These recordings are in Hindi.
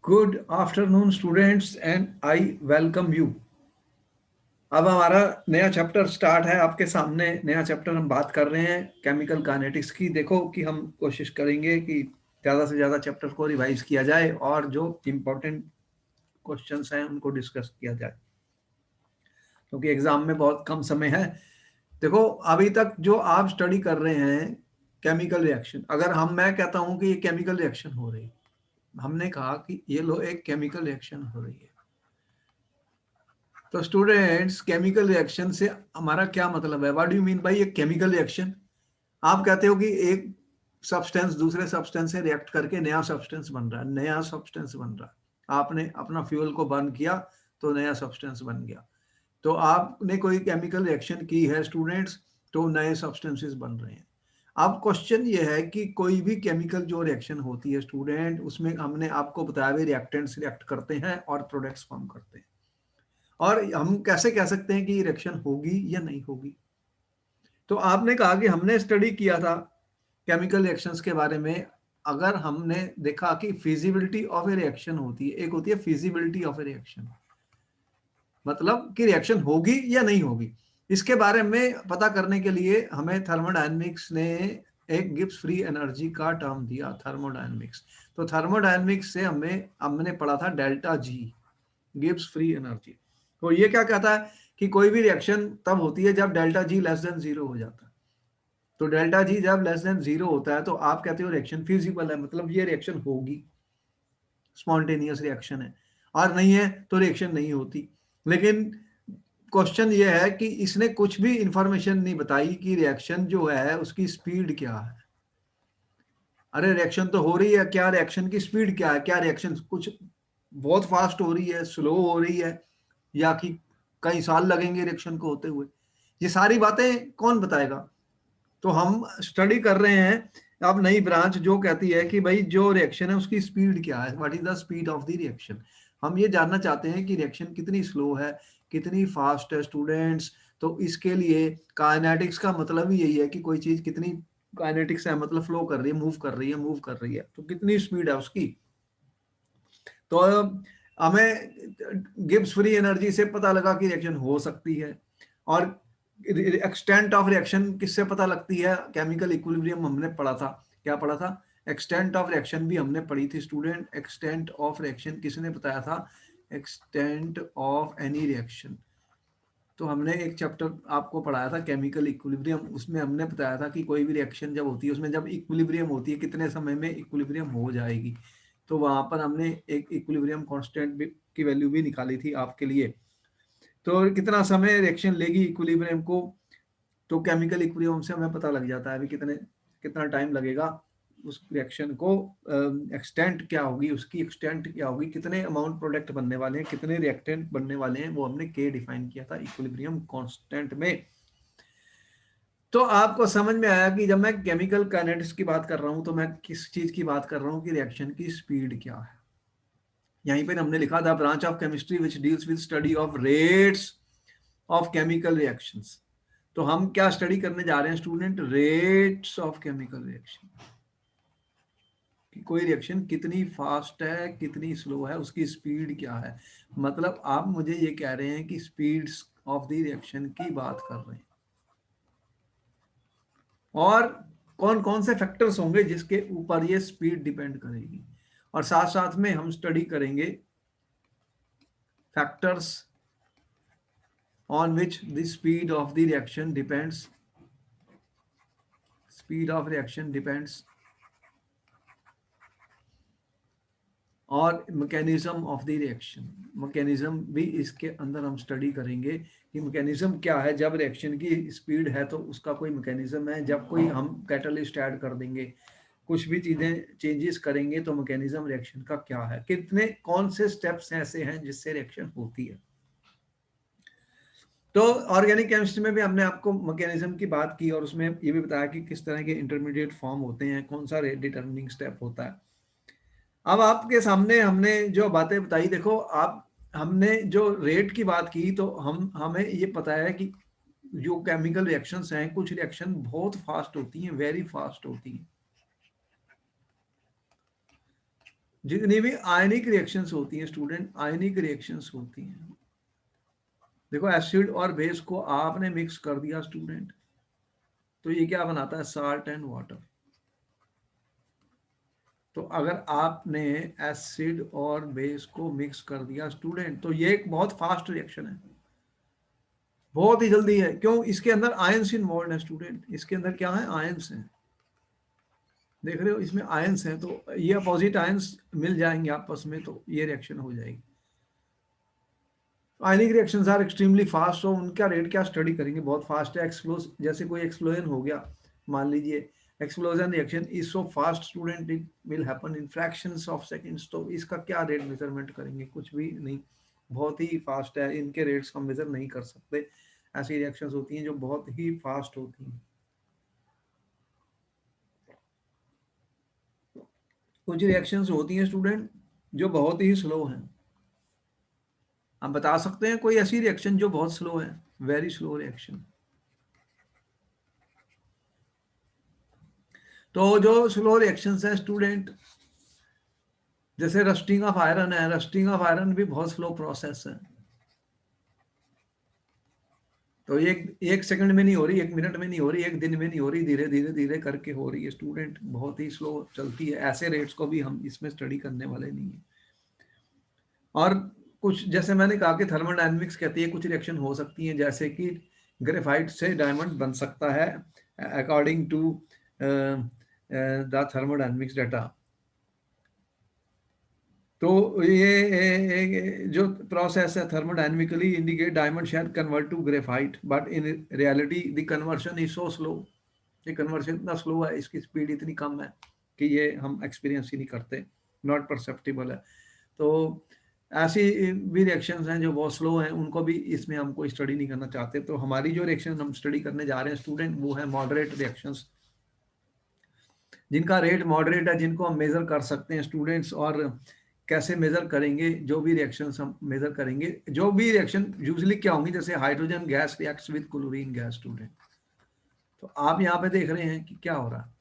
Good afternoon students and I welcome you. अब हमारा नया चैप्टर स्टार्ट है। आपके सामने नया चैप्टर हम बात कर रहे हैं केमिकल काइनेटिक्स की। देखो कि हम कोशिश करेंगे कि ज़्यादा से ज़्यादा चैप्टर को रिवाइज किया जाए और जो इम्पोर्टेंट क्वेश्चंस हैं उनको डिस्कस किया जाए, क्योंकि एग्जाम में बहुत कम समय है। देखो, अभी तक जो आप स्टडी कर रहे हैं केमिकल रिएक्शन, अगर मैं कहता हूं कि ये केमिकल रिएक्शन हो रही है, हमने कहा कि ये लो एक केमिकल रिएक्शन हो रही है, तो स्टूडेंट्स केमिकल रिएक्शन से हमारा क्या मतलब है? What do you mean by ये केमिकल रिएक्शन? आप कहते हो कि एक सब्सटेंस दूसरे सब्सटेंस से रिएक्ट करके नया सब्सटेंस बन रहा है, नया सब्सटेंस बन रहा है। आपने अपना फ्यूल को बर्न किया तो नया सब्सटेंस बन गया। तो आपने कोई केमिकल रिएक्शन की है स्टूडेंट्स, तो नए सब्सटेंसेस बन रहे हैं। अब क्वेश्चन ये है कि कोई भी केमिकल जो रिएक्शन होती है स्टूडेंट, उसमें हमने आपको बताया हुए रिएक्टेंट्स रिएक्ट करते हैं और प्रोडक्ट्स फॉर्म करते हैं। और हम कैसे कह सकते हैं कि रिएक्शन होगी या नहीं होगी? तो आपने कहा कि हमने स्टडी किया था केमिकल रिएक्शंस के बारे में। अगर हमने देखा कि फिजिबिलिटी ऑफ ए रिएक्शन होती है, एक होती है फिजिबिलिटी ऑफ ए रिएक्शन, मतलब कि रिएक्शन होगी या नहीं होगी। इसके बारे में पता करने के लिए हमें थर्मोडायनेमिक्स ने एक गिब्स फ्री एनर्जी का टर्म दिया, थर्मोडायनेमिक्स। तो थर्मोडायनेमिक्स से हमने पढ़ा था delta G, Gibbs free energy. तो ये क्या कहता है कि कोई भी रिएक्शन तब होती है जब delta G less than zero हो जाता है। तो डेल्टा जी जब लेस देन जीरो होता है तो आप कहते हो रिएक्शन फिजिबल है, मतलब ये रिएक्शन होगी, स्पॉन्टेनियस रिएक्शन है। और नहीं है तो रिएक्शन नहीं होती। लेकिन क्वेश्चन ये है कि इसने कुछ भी इंफॉर्मेशन नहीं बताई कि रिएक्शन जो है उसकी स्पीड क्या है। अरे रिएक्शन तो हो रही है, क्या रिएक्शन की स्पीड क्या है? क्या रिएक्शन कुछ बहुत फास्ट हो रही है, स्लो हो रही है, या कि कई साल लगेंगे रिएक्शन को होते हुए? ये सारी बातें कौन बताएगा? तो हम स्टडी कर रहे हैं अब नई ब्रांच जो कहती है कि भाई जो रिएक्शन है उसकी स्पीड क्या है, what is the speed of the reaction. हम ये जानना चाहते हैं कि रिएक्शन कितनी स्लो है, कितनी फास्ट है स्टूडेंट्स। तो इसके लिए काइनेटिक्स का मतलब ही यही है कि कोई चीज कितनी काइनेटिक्स है, मतलब फ्लो कर रही है, मूव कर रही है, मूव कर रही है, तो कितनी स्पीड है उसकी। तो हमें गिब्स फ्री एनर्जी से पता लगा कि रिएक्शन हो सकती है। और एक्सटेंट ऑफ रिएक्शन किससे पता लगती है? केमिकल इक्विलिब्रियम हमने पढ़ा था। क्या पढ़ा था? एक्सटेंट ऑफ रिएक्शन भी हमने पढ़ी थी स्टूडेंट। एक्सटेंट ऑफ रिएक्शन किसने बताया था? Extent of any reaction. तो हमने एक चैप्टर आपको पढ़ाया था केमिकल इक्विलिब्रियम, उसमें हमने बताया था कि कोई भी रिएक्शन जब होती है उसमें जब इक्विलिब्रियम होती है कितने समय में इक्विलिब्रियम हो जाएगी। तो वहां पर हमने एक इक्विलिब्रियम कांस्टेंट की वैल्यू भी निकाली थी आपके लिए। तो कितना समय रिएक्शन लेगी इक्विलिब्रियम को, तो केमिकल इक्विलिब्रियम से हमें पता लग जाता है अभी कितना टाइम लगेगा उस रिएक्शन को। एक्सटेंट क्या होगी, उसकी एक्सटेंट क्या होगी, कितने अमाउंट प्रोडक्ट बनने वाले हैं, कितने रिएक्टेंट बनने वाले हैं, वो हमने के डिफाइन किया था इक्विलिब्रियम कांस्टेंट में। तो आपको समझ में आया कि जब मैं केमिकल काइनेटिक्स की बात कर रहा हूं तो मैं किस चीज की बात कर रहा हूं कि रिएक्शन की स्पीड क्या है। यहीं पर हमने लिखा था branch of chemistry which deals with study of rates of chemical reactions. तो हम क्या स्टडी करने जा रहे हैं student? Rates of chemical reaction, कि कोई रिएक्शन कितनी फास्ट है, कितनी स्लो है, उसकी स्पीड क्या है। मतलब आप मुझे ये कह रहे हैं कि स्पीड्स ऑफ द रिएक्शन की बात कर रहे हैं। और कौन कौन से फैक्टर्स होंगे जिसके ऊपर ये स्पीड डिपेंड करेगी। और साथ साथ में हम स्टडी करेंगे factors on which the speed of the reaction depends, speed of reaction depends, और mechanism of the reaction. Mechanism भी इसके अंदर हम स्टडी करेंगे कि मैकेनिज्म क्या है। जब रिएक्शन की स्पीड है तो उसका कोई मैकेनिज्म है। जब कोई हम कैटलिस्ट ऐड कर देंगे, कुछ भी चीजें चेंजेस करेंगे, तो मैकेनिज्म रिएक्शन का क्या है, कितने कौन से स्टेप्स ऐसे हैं जिससे रिएक्शन होती है। तो ऑर्गेनिक केमिस्ट्री में भी हमने आपको मैकेनिज्म की बात की और उसमें ये भी बताया कि किस तरह के इंटरमीडिएट फॉर्म होते हैं, कौन सा रेट डिटरमिनिंग स्टेप होता है। अब आपके सामने हमने जो बातें बताई, देखो आप, हमने जो रेट की बात की तो हमें ये पता है कि जो केमिकल रिएक्शंस हैं, कुछ रिएक्शन बहुत फास्ट होती हैं, वेरी फास्ट होती हैं। जितनी भी आयनिक रिएक्शंस होती हैं स्टूडेंट, आयनिक रिएक्शंस होती हैं, देखो एसिड और बेस को आपने मिक्स कर दिया स्टूडेंट, तो ये क्या बनाता है, साल्ट एंड वाटर। तो अगर आपने एसिड और बेस को मिक्स कर दिया स्टूडेंट, तो ये एक बहुत फास्ट रिएक्शन है, बहुत ही जल्दी है। क्यों? इसके अंदर आयंस इन्वॉल्व है स्टूडेंट, इसके अंदर क्या है, आयंस हैं, देख रहे हो इसमें आयंस हैं, तो ये अपोजिट आयंस मिल जाएंगे आपस में, तो ये रिएक्शन हो जाएगी। आयनिक रिएक्शंस आर एक्सट्रीमली फास्ट, और उनका रेट क्या स्टडी करेंगे, बहुत फास्ट है। एक्सप्लोज, जैसे कोई एक्सप्लोजन हो गया, मान लीजिए explosion reaction is so fast student, it will happen in fractions of seconds, तो इसका क्या रेट मेजरमेंट करेंगे, कुछ भी नहीं, बहुत ही फास्ट है, इनके रेट्स हम मेजर नहीं कर सकते। ऐसी रिएक्शंस होती हैं जो बहुत ही फास्ट होती हैं। कुछ रिएक्शंस होती हैं स्टूडेंट जो बहुत ही स्लो हैं। आप बता सकते हैं कोई ऐसी रिएक्शन जो बहुत स्लो है, वेरी स्लो रिएक्शन? तो जो स्लो रिएक्शंस हैं स्टूडेंट, जैसे रस्टिंग ऑफ आयरन है, रस्टिंग ऑफ आयरन भी बहुत स्लो प्रोसेस है। तो एक सेकंड में नहीं हो रही, एक मिनट में नहीं हो रही, एक दिन में नहीं हो रही, धीरे धीरे धीरे करके हो रही है स्टूडेंट, बहुत ही स्लो चलती है। ऐसे रेट्स को भी हम इसमें स्टडी करने वाले नहीं है। और कुछ, जैसे मैंने कहा कि थर्मोडायनेमिक्स कहती है कुछ रिएक्शन हो सकती हैं, जैसे कि ग्रेफाइट से डायमंड बन सकता है according to the thermodynamics data. तो ये जो प्रोसेस है thermodynamically indicate diamond shall convert to graphite, but in reality the conversion is so slow, ये कन्वर्शन इतना स्लो है, इसकी स्पीड इतनी कम है कि ये हम एक्सपीरियंस ही नहीं करते, नॉट परसेप्टिबल है। तो ऐसी भी रिएक्शंस हैं जो बहुत स्लो हैं, उनको भी इसमें हम कोई स्टडी नहीं करना चाहते। तो हमारी जो रिएक्शन हम स्टडी करने जा रहे हैं स्टूडेंट, वो है मॉडरेट रिएक्शंस, जिनका रेट मॉडरेट है, जिनको हम मेजर कर सकते हैं स्टूडेंट्स। और कैसे मेजर करेंगे, जो भी रिएक्शंस हम मेजर करेंगे, जो भी रिएक्शन यूजली क्या होंगी, जैसे hydrogen gas reacts with chlorine gas student, तो आप यहाँ पे देख रहे हैं कि क्या हो रहा है,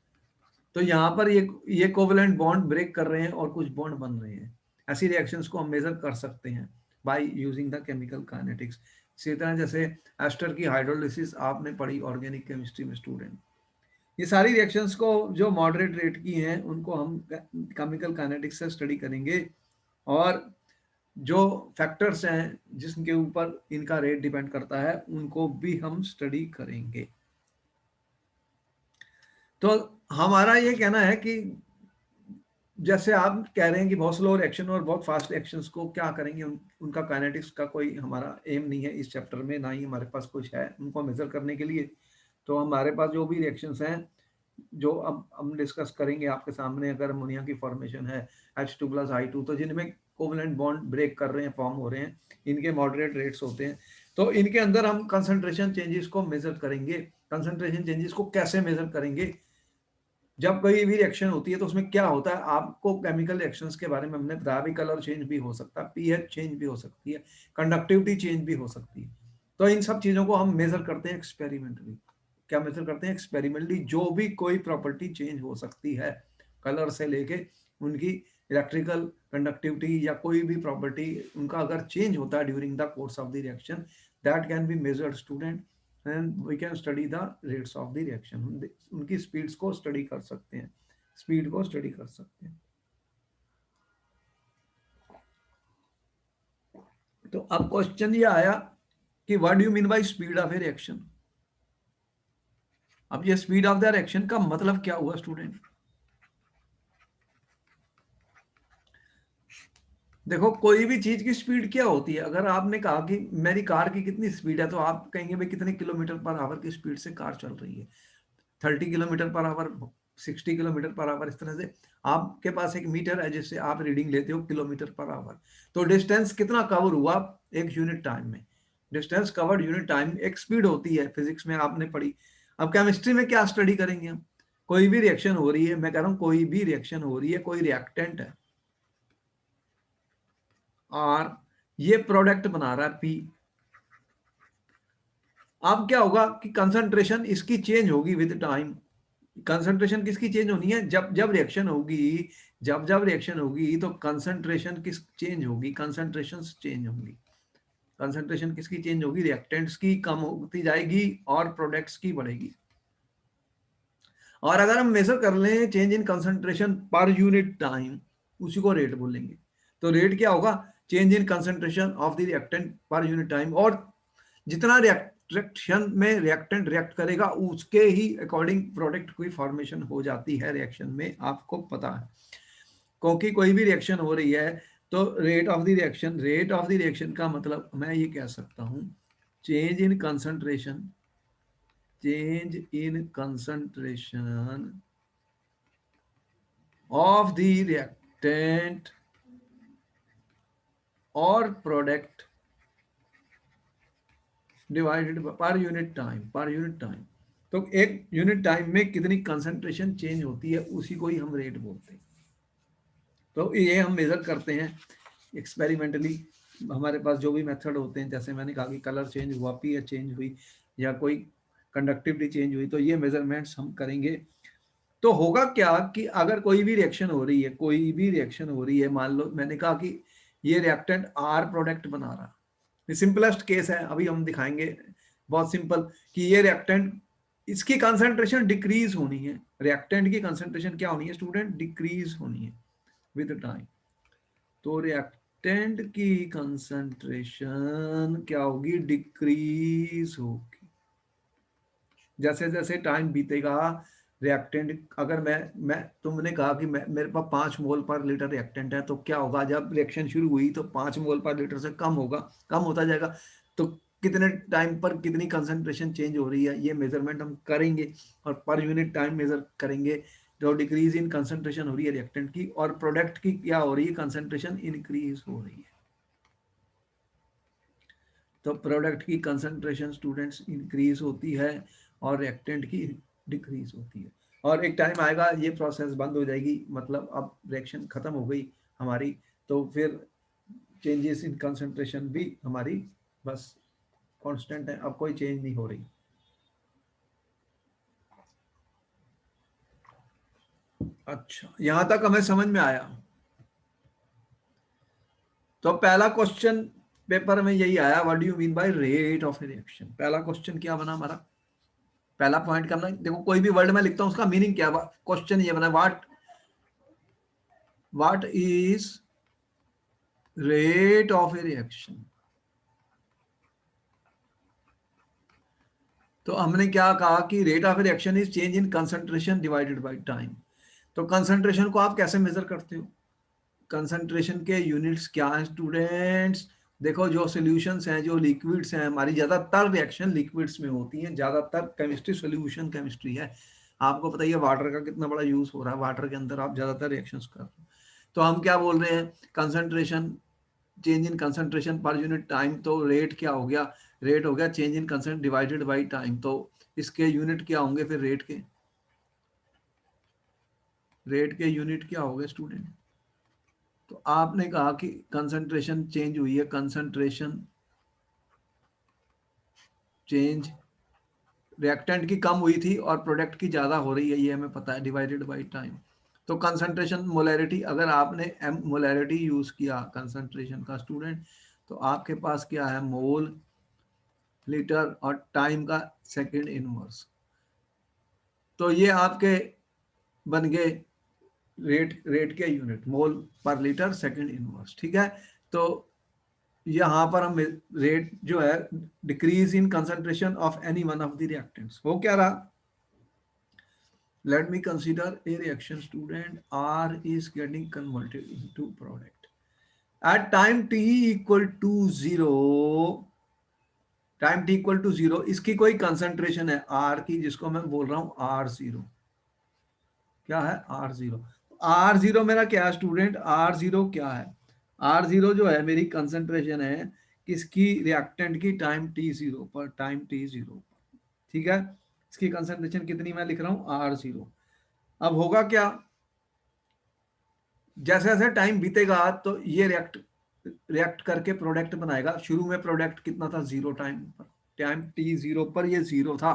तो यहाँ पर ये कोवलेंट बॉन्ड ब्रेक कर रहे हैं और कुछ बॉन्ड बन रहे हैं। ऐसी रिएक्शंस को हम मेजर कर सकते हैं by using the chemical kinetics. इसी तरह जैसे एस्टर की हाइड्रोलिसिस आपने पढ़ी ऑर्गेनिक केमिस्ट्री में स्टूडेंट, ये सारी रिएक्शंस को जो मॉडरेट रेट की हैं उनको हम केमिकल काइनेटिक्स से स्टडी करेंगे, और जो फैक्टर्स हैं जिसके ऊपर इनका रेट डिपेंड करता है उनको भी हम स्टडी करेंगे। तो हमारा ये कहना है कि जैसे आप कह रहे हैं कि बहुत स्लो रिएक्शन और बहुत फास्ट रिएक्शंस को क्या करेंगे, उनका काइनेटिक्स का कोई हमारा एम नहीं है इस चैप्टर में, ना ही हमारे पास कुछ है उनको मेजर करने के लिए। तो हमारे पास जो भी रिएक्शंस हैं जो अब हम डिस्कस करेंगे आपके सामने, अगर अमोनिया की फॉर्मेशन है H2+I2, तो जिनमें कोवलेंट बॉन्ड ब्रेक कर रहे हैं, फॉर्म हो रहे हैं, इनके मॉडरेट रेट्स होते हैं। तो इनके अंदर हम कंसंट्रेशन चेंजेस को मेजर करेंगे। कंसंट्रेशन चेंजेस को कैसे मेजर करेंगे, जब कोई भी रिएक्शन होती है तो उसमें क्या होता है, आपको केमिकल रिएक्शंस के बारे में हमने बताया भी, कलर चेंज भी हो सकता है, पीएच चेंज भी हो सकती है, कंडक्टिविटी चेंज भी हो सकती है। तो इन सब चीजों को हम मेजर करते हैं एक्सपेरिमेंटली। क्या मेजर करते हैं? एक्सपेरिमेंटली जो भी कोई प्रॉपर्टी चेंज हो सकती है, कलर से लेके उनकी इलेक्ट्रिकल कंडक्टिविटी या कोई भी प्रॉपर्टी, उनका अगर चेंज होता है during the course of the reaction, that can be measured student, and we can study the rates of the reaction. उनकी स्पीड्स को स्टडी कर सकते हैं, स्पीड को स्टडी कर सकते हैं। तो अब क्वेश्चन ये आया कि what do you mean by speed of A reaction. अब ये स्पीड ऑफ द रिएक्शन का मतलब क्या हुआ स्टूडेंट? देखो कोई भी चीज की स्पीड क्या होती है, अगर आपने कहा कि मेरी कार की कितनी स्पीड है, तो आप कहेंगे भाई कितने किलोमीटर पर आवर की स्पीड से कार चल रही है, 30 kilometre per hour, 60 kilometre per hour, इस तरह से आपके पास एक मीटर है जिससे आप रीडिंग लेते हो किलोमीटर पर आवर। तो डिस्टेंस कितना कवर हुआ एक यूनिट टाइम में, डिस्टेंस कवर्ड यूनिट टाइम एक स्पीड होती है, फिजिक्स में आपने पढ़ी। अब केमिस्ट्री में क्या स्टडी करेंगे हम? कोई भी रिएक्शन हो रही है, मैं कह रहा हूं कोई भी रिएक्शन हो रही है, कोई रिएक्टेंट है और ये प्रोडक्ट बना रहा है पी। अब क्या होगा कि कंसंट्रेशन इसकी चेंज होगी विद टाइम। कंसंट्रेशन किसकी चेंज होनी है? जब जब रिएक्शन होगी, जब जब रिएक्शन होगी तो कंसंट्रेशन किस चेंज होगी, कंसंट्रेशन चेंज होंगी। कंसंट्रेशन किसकी चेंज होगी, रिएक्टेंट्स की कम होती जाएगी और प्रोडक्ट्स की बढ़ेगी। और अगर हम मेजर कर लें change in concentration per unit time, उसी को रेट बोलेंगे। तो रेट क्या होगा, change in concentration of the reactant per unit time. और जितना रिएक्शन में रिएक्टेंट रिएक्ट करेगा उसके ही अकॉर्डिंग प्रोडक्ट की फॉर्मेशन हो जाती है रिएक्शन में, आपको पता है। क्योंकि कोई भी रिएक्शन हो रही है तो rate of the reaction, rate of the reaction का मतलब मैं ये कह सकता हूं change in concentration, change in concentration of the reactant or product divided per unit time, per unit time. तो एक यूनिट टाइम में कितनी कंसंट्रेशन चेंज होती है उसी को ही हम रेट बोलते हैं। तो ये हम मेजर करते हैं एक्सपेरिमेंटली। हमारे पास जो भी मेथड होते हैं, जैसे मैंने कहा कि कलर चेंज हुआ, पीएच चेंज हुई, या कोई कंडक्टिविटी चेंज हुई, तो ये मेजरमेंट्स हम करेंगे। तो होगा क्या कि अगर कोई भी रिएक्शन हो रही है, कोई भी रिएक्शन हो रही है, मान लो मैंने कहा कि ये रिएक्टेंट आर प्रोडक्ट बना रहा, ये सिंपलेस्ट केस है, अभी हम दिखाएंगे बहुत सिंपल कि ये रिएक्टेंट, इसकी कंसंट्रेशन डिक्रीज होनी है। रिएक्टेंट की कंसंट्रेशन क्या होनी है स्टूडेंट, डिक्रीज होनी है विद टाइम। तो रिएक्टेंट की कंसंट्रेशन क्या होगी, डिक्रीज होगी। जैसे जैसे टाइम बीतेगा रिएक्टेंट, अगर मैं तुमने कहा कि मेरे पास 5 मोल पर लीटर रिएक्टेंट है, तो क्या होगा, जब रिएक्शन शुरू हुई तो 5 मोल पर लीटर से कम होगा, कम होता जाएगा। तो कितने टाइम पर कितनी कंसंट्रेशन चेंज हो रही है, ये मेजरमेंट हम करेंगे और पर यूनिट टाइम मेजर करेंगे। जो डिक्रीज इन कंसंट्रेशन हो रही है रिएक्टेंट की, और प्रोडक्ट की क्या हो रही है, कंसंट्रेशन इंक्रीज हो रही है। तो प्रोडक्ट की कंसंट्रेशन स्टूडेंट्स इंक्रीज होती है और रिएक्टेंट की डिक्रीज होती है। और एक टाइम आएगा ये प्रोसेस बंद हो जाएगी, मतलब अब रिएक्शन खत्म हो गई हमारी, तो फिर चेंजेस इन कंसंट्रेशन भी हमारी बस कांस्टेंट है, अब कोई चेंज नहीं हो रही। अच्छा, यहां तक हमें समझ में आया। तो पहला क्वेश्चन पेपर में यही आया, what do you mean by rate of reaction. पहला क्वेश्चन क्या बना हमारा, पहला पॉइंट करना, देखो कोई भी वर्ड में लिखता हूं उसका मीनिंग क्या, क्वेश्चन ये बना, what is rate of A reaction. तो हमने क्या कहा कि rate of reaction is change in concentration divided by time. तो कंसंट्रेशन को आप कैसे मेजर करते हो, कंसंट्रेशन के यूनिट्स क्या हैं स्टूडेंट्स। देखो जो सॉल्यूशंस हैं, जो लिक्विड्स हैं, हमारी ज्यादातर रिएक्शन लिक्विड्स में होती हैं, ज्यादातर केमिस्ट्री सॉल्यूशन केमिस्ट्री है। आपको पता ही है वाटर का कितना बड़ा यूज हो रहा है, वाटर के अंदर आप ज्यादातर रिएक्शंस कर रहे हो। तो हम क्या बोल रहे हैं, concentration, change in concentration per unit time. तो रेट क्या हो गया, रेट हो गया change in concentration divided by time. तो इसके यूनिट क्या होंगे फिर, रेट के, रेट के यूनिट क्या हो गए स्टूडेंट। तो आपने कहा कि कंसंट्रेशन चेंज हुई है, कंसंट्रेशन चेंज रिएक्टेंट की कम हुई थी और प्रोडक्ट की ज्यादा हो रही है, ये हमें पता है, डिवाइडेड बाय टाइम। तो कंसंट्रेशन मोलैरिटी, अगर आपने एम मोलैरिटी यूज किया कंसंट्रेशन का स्टूडेंट, तो आपके पास क्या है, मोल लीटर और टाइम का सेकंड इनवर्स। तो ये आपके बन गए रेट, रेट के यूनिट, मोल पर लीटर सेकंड इनवर्स, ठीक है। तो यहां पर हम रेट जो है, decrease in concentration of any one of the reactants, वो क्या रहा, let me consider a reaction student, R is getting converted into product at time t equal to 0, time t equal to 0, इसकी कोई कंसंट्रेशन है R की, जिसको मैं बोल रहा हूं R0। क्या है R0, R0 मेरा क्या है स्टूडेंट, R0 क्या है, R0 जो है मेरी कंसंट्रेशन है किसकी, रिएक्टेंट की टाइम t0 पर, टाइम t0 पर, ठीक है। इसकी कंसंट्रेशन कितनी मैं लिख रहा हूं R0। अब होगा क्या, जैसे जैसे टाइम बीतेगा तो ये रिएक्ट करके प्रोडक्ट बनाएगा। शुरू में प्रोडक्ट कितना था, 0 टाइम पर, टाइम t0 पर ये 0 था,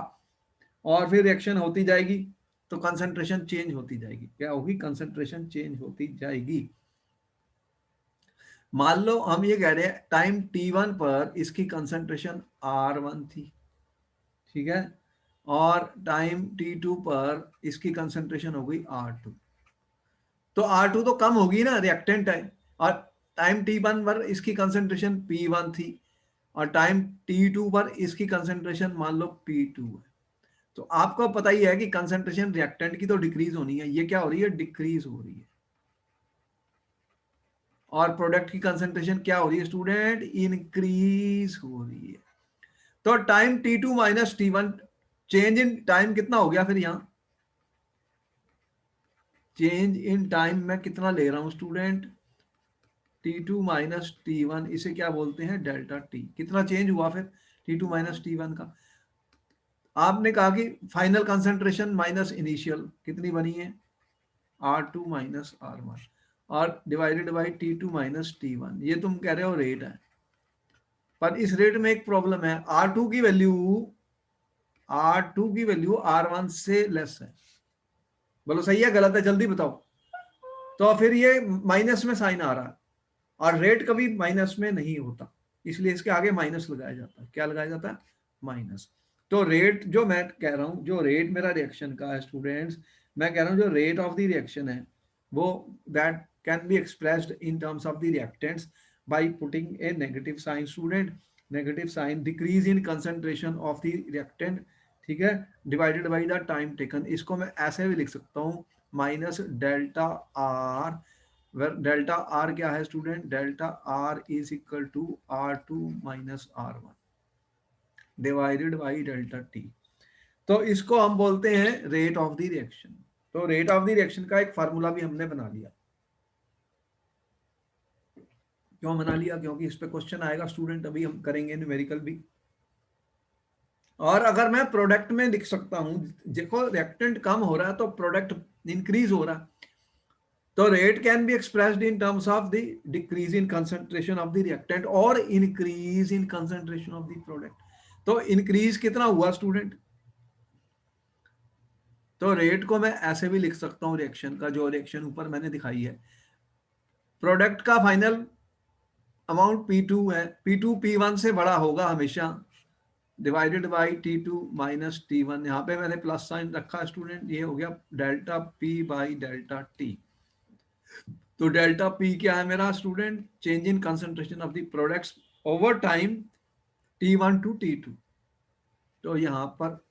और फिर रिएक्शन होती जाएगी तो कंसंट्रेशन चेंज होती जाएगी। क्या होगी? कंसंट्रेशन चेंज होती जाएगी। मान लो हम ये कह रहे हैं टाइम t1 पर इसकी कंसंट्रेशन r1 थी, ठीक है, और टाइम t2 पर इसकी कंसंट्रेशन हो गई r2। तो R2 तो कम होगी ना, रिएक्टेंट है, और टाइम T1 पर इसकी कंसंट्रेशन P1 थी, और टाइम T2 पर इसकी कंसंट्रेशन मान लो P2 है। तो आपको पता ही है कि कंसंट्रेशन रिएक्टेंट की तो डिक्रीज होनी है, ये क्या हो रही है? डिक्रीज हो रही है। और प्रोडक्ट की कंसंट्रेशन क्या हो रही है स्टूडेंट? इंक्रीज हो रही है। तो time T2 minus T1, change in time कितना हो गया फिर? यहां चेंज इन टाइम मैं कितना ले रहा हूं स्टूडेंट? T2 माइनस T1, इसे क्या बोलते हैं? Delta T. कितना चेंज हुआ फिर T2 माइनस T1 का? आपने कहा कि फाइनल कंसंट्रेशन माइनस इनिशियल कितनी बनी है? R2 माइनस R1, और divided by T2 minus T1। ये तुम कह रहे हो रेट है, पर इस रेट में एक प्रॉब्लम है। R2 की वैल्यू R1 से लेस है। बोलो सही है गलत है? जल्दी बताओ। तो फिर ये माइनस में साइन आ रहा है, और रेट कभी माइनस में नहीं होता, इसलिए इसके आगे माइनस लगाया जाता है। क्या लगाया जाता है? माइनस। तो रेट जो मैं कह रहा हूं, जो रेट मेरा रिएक्शन का है स्टूडेंट्स, मैं कह रहा हूं जो रेट ऑफ द रिएक्शन है वो that can be expressed in terms of the reactants by putting a negative sign student. Negative sign, decrease in concentration of the reactant, ठीक है, divided by the time taken. इसको मैं ऐसे भी लिख सकता हूं, minus delta R, delta R क्या है student? Delta R is equal to R2 minus R1 divided by delta T. तो इसको हम बोलते हैं रेट ऑफ द रिएक्शन। तो रेट ऑफ द रिएक्शन का एक फार्मूला भी हमने बना लिया। क्यों बना लिया? क्योंकि इस पे क्वेश्चन आएगा स्टूडेंट, अभी हम करेंगे न्यूमेरिकल भी। और अगर मैं प्रोडक्ट में लिख सकता हूं, देखो रिएक्टेंट कम हो रहा है तो प्रोडक्ट इंक्रीज हो रहा है, तो rate can be expressed in terms of the decrease in concentration of the reactant or increase in concentration of the product। तो increase कितना हुआ स्टूडेंट? तो रेट को मैं ऐसे भी लिख सकता हूं, रिएक्शन का जो रिएक्शन ऊपर मैंने दिखाई है, प्रोडक्ट का फाइनल अमाउंट P2 है, P2 P1 से बड़ा होगा हमेशा, divided by T2 minus T1। यहाँ पे मैंने प्लस साइन रखा स्टूडेंट, ये हो गया delta P by delta T. तो डेल्टा पी क्या है मेरा student? Change in concentration of the products over time T1 to T2। तो यहां पर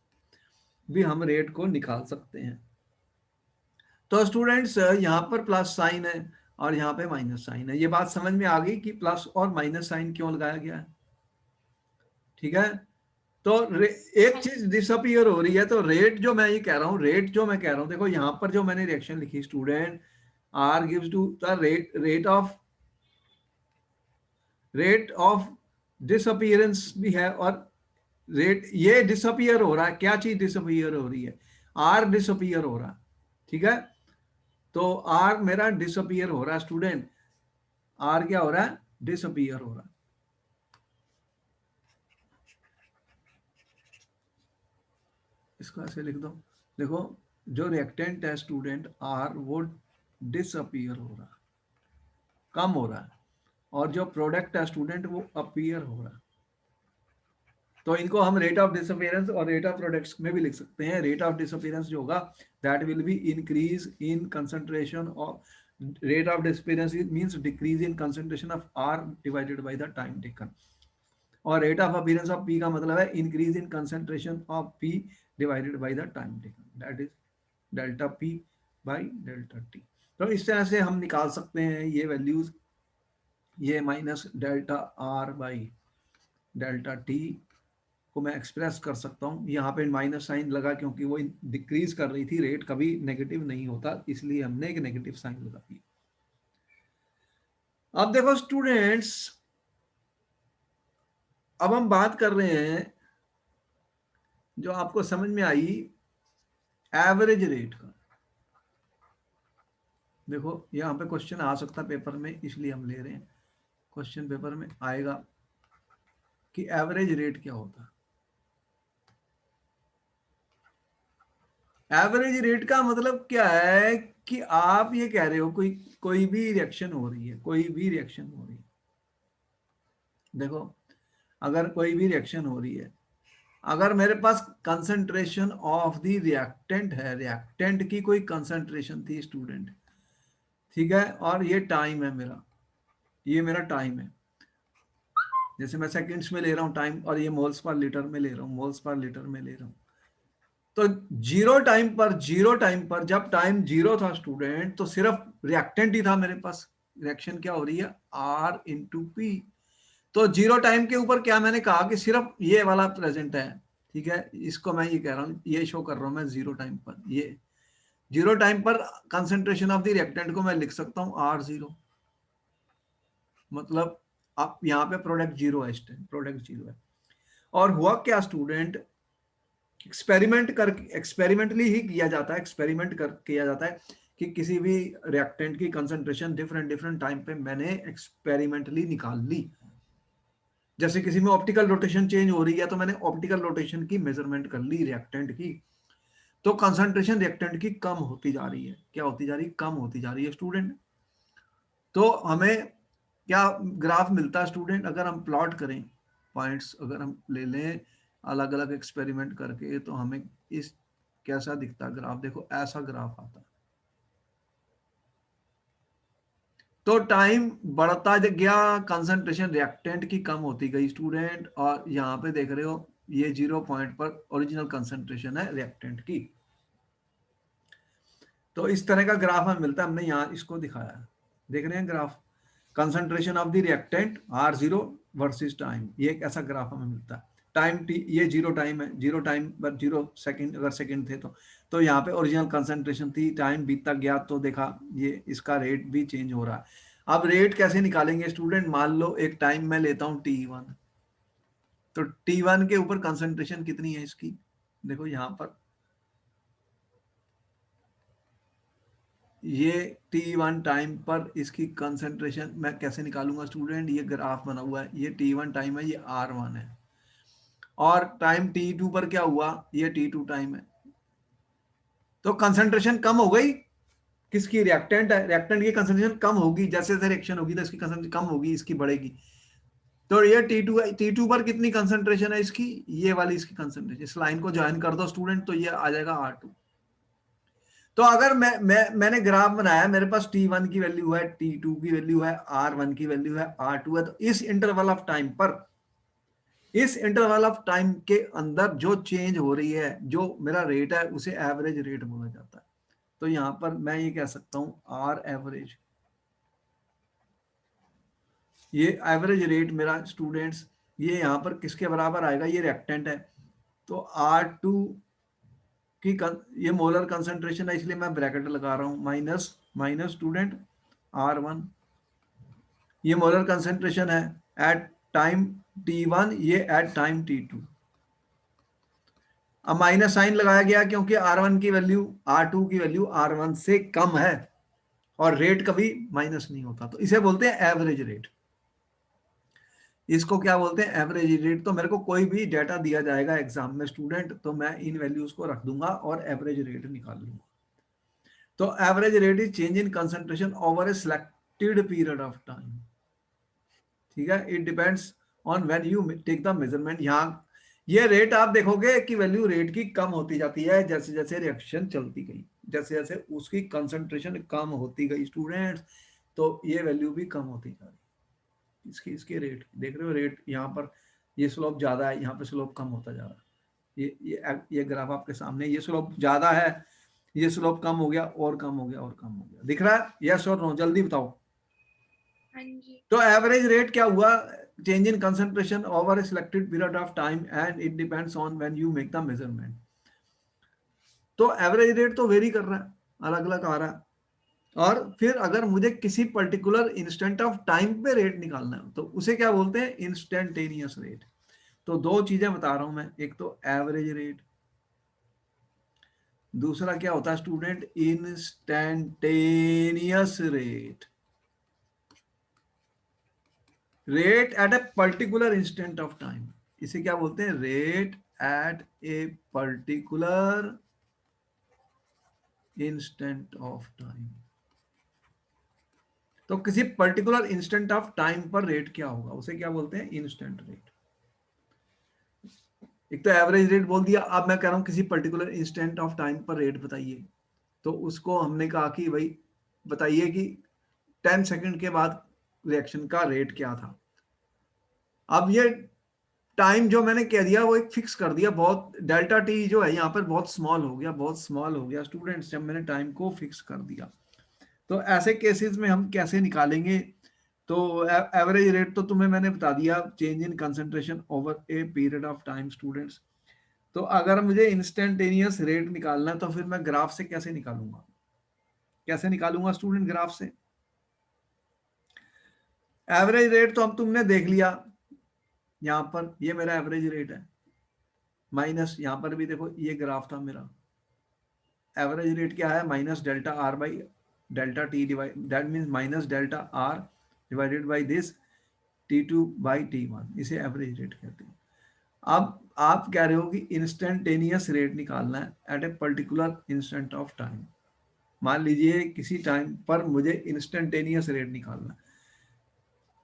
भी हम रेट को निकाल सकते हैं। तो स्टूडेंट्स यहां पर प्लस साइन है और यहां पे माइनस साइन है। ये बात समझ में आ गई कि प्लस और माइनस साइन क्यों लगाया गया है, ठीक है। तो एक चीज डिसअपियर हो रही है, तो रेट जो मैं ये कह रहा हूं, रेट जो मैं कह रहा हूं, देखो यहां पर जो मैंने रिएक्शन लिखी student, R gives to the rate of disappearance भी है, और रेट ये डिसअपियर हो रहा है। क्या चीज डिसअपियर हो रही है? आर डिसअपियर हो रहा है, ठीक है। तो आर मेरा डिसअपियर हो रहा है स्टूडेंट, आर क्या हो रहा है? डिसअपियर हो रहा है। इसको ऐसे लिख दो, देखो जो रिएक्टेंट है स्टूडेंट आर, वो डिसअपियर हो रहा है, कम हो रहा है, और जो प्रोडक्ट है स्टूडेंट वो अपीयर हो रहा है। तो इनको हम रेट ऑफ डिसअपियरेंस और रेट ऑफ प्रोडक्ट्स में भी लिख सकते हैं। रेट ऑफ डिसअपियरेंस जो होगा that will be increase in concentration of, rate of disappearance means decrease in concentration of R divided by the time taken, और rate of appearance of P का मतलब है increase in concentration of P divided by the time taken, that is delta P by delta T. तो इस तरह से हम निकाल सकते हैं ये वैल्यूज, ये minus delta R by delta T को मैं एक्सप्रेस कर सकता हूँ। यहाँ पे माइनस साइन लगा क्योंकि वो डिक्रीज कर रही थी, रेट कभी नेगेटिव नहीं होता, इसलिए हमने एक नेगेटिव साइन लगा दिया। अब देखो स्टूडेंट्स, अब हम बात कर रहे हैं जो आपको समझ में आई एवरेज रेट का। देखो यहाँ पे क्वेश्चन आ सकता पेपर में, इसलिए हम ले रहे हैं, क्वेश्चन पेपर में आएगा कि एवरेज रेट क्या होता है। एवरेज रेट का मतलब क्या है कि आप ये कह रहे हो कोई कोई भी रिएक्शन हो रही है, कोई भी रिएक्शन हो रही है, देखो अगर कोई भी रिएक्शन हो रही है, अगर मेरे पास कंसंट्रेशन ऑफ द रिएक्टेंट है, रिएक्टेंट की कोई कंसंट्रेशन थी स्टूडेंट, ठीक है, और ये टाइम है मेरा, ये मेरा टाइम है, जैसे मैं सेकंड्स में ले रहा हूँ टाइम, और ये मोल्स पर लीटर में ले रहा हूँ, मोल्स पर लीटर में ले रहा हूँ। तो जीरो टाइम पर, जीरो टाइम पर जब टाइम जीरो था स्टूडेंट, तो सिर्फ रिएक्टेंट ही था मेरे पास, रिएक्शन क्या हो रही है, R इंटू पी। तो जीरो टाइम के ऊपर क्या मैंने कहा कि सिर्फ ये वाला प्रेजेंट है, ठीक है, इसको मैं ये कह रहा हूँ, ये शो कर रहा हूँ मैं जीरो टाइम पर, ये जीरो टाइम पर कंसेंट्रेशन ऑफ द रिएक्टेंट को मैं लिख सकता हूँ R0, मतलब आप यहाँ पे प्रोडक्ट जीरो है, इस टाइम प्रोडक्ट जीरो है। और हुआ क्या स्टूडेंट, एक्सपेरिमेंटली ही किया जाता है, एक्सपेरिमेंट कर किया जाता है कि किसी भी रिएक्टेंट की कंसंट्रेशन डिफरेंट डिफरेंट टाइम पे मैंने एक्सपेरिमेंटली निकाल ली। जैसे किसी में ऑप्टिकल रोटेशन चेंज हो रही है, तो मैंने ऑप्टिकल रोटेशन की मेजरमेंट कर ली रिएक्टेंट की, तो कंसंट्रेशन रिएक्टेंट की कम होती जा रही है, क्या होती जा रही है, कम होती जा रही है स्टूडेंट। तो हमें क्या ग्राफ मिलता है स्टूडेंट, अगर हम प्लॉट करें पॉइंट्स, अगर हम ले लें अलग अलग एक्सपेरिमेंट करके, तो हमें इस कैसा दिखता है ग्राफ, देखो ऐसा ग्राफ आता है। तो टाइम बढ़ता गया, कंसंट्रेशन रिएक्टेंट की कम होती गई स्टूडेंट, और यहाँ पे देख रहे हो ये 0 पॉइंट पर ओरिजिनल कंसंट्रेशन है रिएक्टेंट की। तो इस तरह का ग्राफ हमें मिलता है, हमने यहाँ इसको दिखाया है, देख रहे हैं graph, concentration of the reactant R0 versus time, ये एक ऐसा ग्राफ हमें मिलता है। टाइम टी, ये जीरो टाइम है, जीरो टाइम पर जीरो सेकंड, अगर सेकंड थे तो यहाँ पे ओरिजिनल कंसंट्रेशन थी, टाइम बीतता गया तो देखा ये इसका रेट भी चेंज हो रहा है। अब रेट कैसे निकालेंगे स्टूडेंट, मान लो एक टाइम मैं लेता हूँ T1, तो T1 के ऊपर कंसंट्रेशन कितनी है इसकी, देखो यहाँ पर ये T1 टाइम पर इसकी कंसंट्रेशन मैं कैसे निकालूंगा स्टूडेंट, ये ग्राफ बना हुआ है, ये T1 टाइम है, ये R1 है, और टाइम T2 पर क्या हुआ, ये T2 टाइम है। तो कंसंट्रेशन कम हो गई, किसकी, रिएक्टेंट है, रिएक्टेंट की कंसंट्रेशन कम होगी, जैसे जैसे रिएक्शन होगी तो इसकी कंसंट्रेशन कम होगी, इसकी बढ़ेगी। तो ये T2 है, T2 पर कितनी कंसंट्रेशन है इसकी, ये वाली इसकी कंसंट्रेशन, इस लाइन को ज्वाइन कर दो स्टूडेंट, तो ये आ जाएगा R2। तो अगर मैंने ग्राफ बनाया, मेरे पास T1 की वैल्यू है, T2 की वैल्यू है, R1 की वैल्यू है, R2 है, तो इस इंटरवल ऑफ टाइम पर, इस इंटरवल ऑफ टाइम के अंदर जो चेंज हो रही है, जो मेरा रेट है, उसे एवरेज रेट बोला जाता है। तो यहां पर मैं ये कह सकता हूं आर एवरेज, ये एवरेज रेट मेरा स्टूडेंट्स, ये यहां पर किसके बराबर आएगा, ये रिएक्टेंट है, तो R2 की ये मोलर कंसंट्रेशन है, इसलिए मैं ब्रैकेट लगा रहा हूं, माइनस माइनस स्टूडेंट R1, ये मोलर कंसंट्रेशन है एट टाइम T1, ये एट टाइम T2। अब माइनस साइन लगाया गया क्योंकि R1 की वैल्यू, R2 की वैल्यू R1 से कम है, और रेट कभी माइनस नहीं होता, तो इसे बोलते हैं एवरेज रेट। इसको क्या बोलते हैं, एवरेज रेट। तो मेरे को कोई भी डेटा दिया जाएगा एग्जाम में स्टूडेंट, तो मैं इन वैल्यूज को रख दूंगा और एवरेज रेट निकाल लूंगा। तो average rate is change in concentration over a selected period of time, ठीक है, it depends on when you take the measurement. यहाँ ये रेट आप देखोगे कि वैल्यू रेट की कम होती जाती है जैसे जैसे रिएक्शन चलती गई, जैसे जैसे उसकी कंसंट्रेशन कम होती गई स्टूडेंट्स, तो ये वैल्यू भी कम होती जा रही है इसकी, इसके रेट देख रहे हो, रेट यहाँ पर ये स्लोप ज्यादा है, यहाँ पे स्लोप कम होता जा रहा है, ये ग्राफ आपके सामने, ये स्लोप ज्यादा है, ये स्लोप कम हो गया और कम हो गया और कम हो गया, दिख रहा है, यस और नो, जल्दी बताओ। हाँ जी। तो एवरेज रेट क्या हुआ, change in concentration over a selected period of time and it depends on when you make the measurement. तो एवरेज रेट तो वेरी कर रहा है, अलग अलग आ रहा है, और फिर अगर मुझे किसी पर्टिकुलर इंस्टेंट ऑफ टाइम पे रेट निकालना है, तो उसे क्या बोलते हैं, इंस्टेंटेनियस रेट। तो दो चीजें बता रहा हूं मैं, एक तो एवरेज रेट, दूसरा क्या होता है student, instantaneous rate, rate at a particular instant of time, इसे क्या बोलते हैं, rate at a particular instant of time. तो किसी पर्टिकुलर इंस्टेंट ऑफ टाइम पर रेट क्या होगा, उसे क्या बोलते हैं, इंस्टेंट रेट। एक तो एवरेज रेट बोल दिया, अब मैं कह रहा हूं किसी पर्टिकुलर इंस्टेंट ऑफ टाइम पर रेट बताइए। तो उसको हमने कहा कि भाई बताइए कि 10 सेकंड के बाद रिएक्शन का रेट क्या था। अब ये टाइम जो मैंने कह दिया वो एक फिक्स कर दिया, बहुत डेल्टा टी जो है यहाँ पर बहुत स्मॉल हो गया, बहुत स्मॉल हो गया स्टूडेंट्स, जब मैंने टाइम को फिक्स कर दिया। तो ऐसे केसेस में हम कैसे निकालेंगे, तो एवरेज रेट तो तुम्हें मैंने बता दिया, change in concentration over a period of time students. तो अगर मुझे इंस्टेंटेनियस रेट निकालना है तो फिर मैं ग्राफ से कैसे निकालूंगा, कैसे निकालूंगा स्टूडेंट ग्राफ से। एवरेज रेट तो अब तुमने देख लिया, यहां पर ये मेरा एवरेज रेट है, माइनस यहां पर भी देखो ये ग्राफ था मेरा। एवरेज रेट क्या है, minus delta R by delta T divide, that means minus delta are divided by this T2 by T1, इसे एवरेज रेट कहते हैं। अब आप कह रहे हो कि इंस्टेंटेनियस रेट निकालना है at a particular instant of time. मान लीजिए किसी टाइम पर मुझे इंस्टेंटेनियस रेट निकालना है।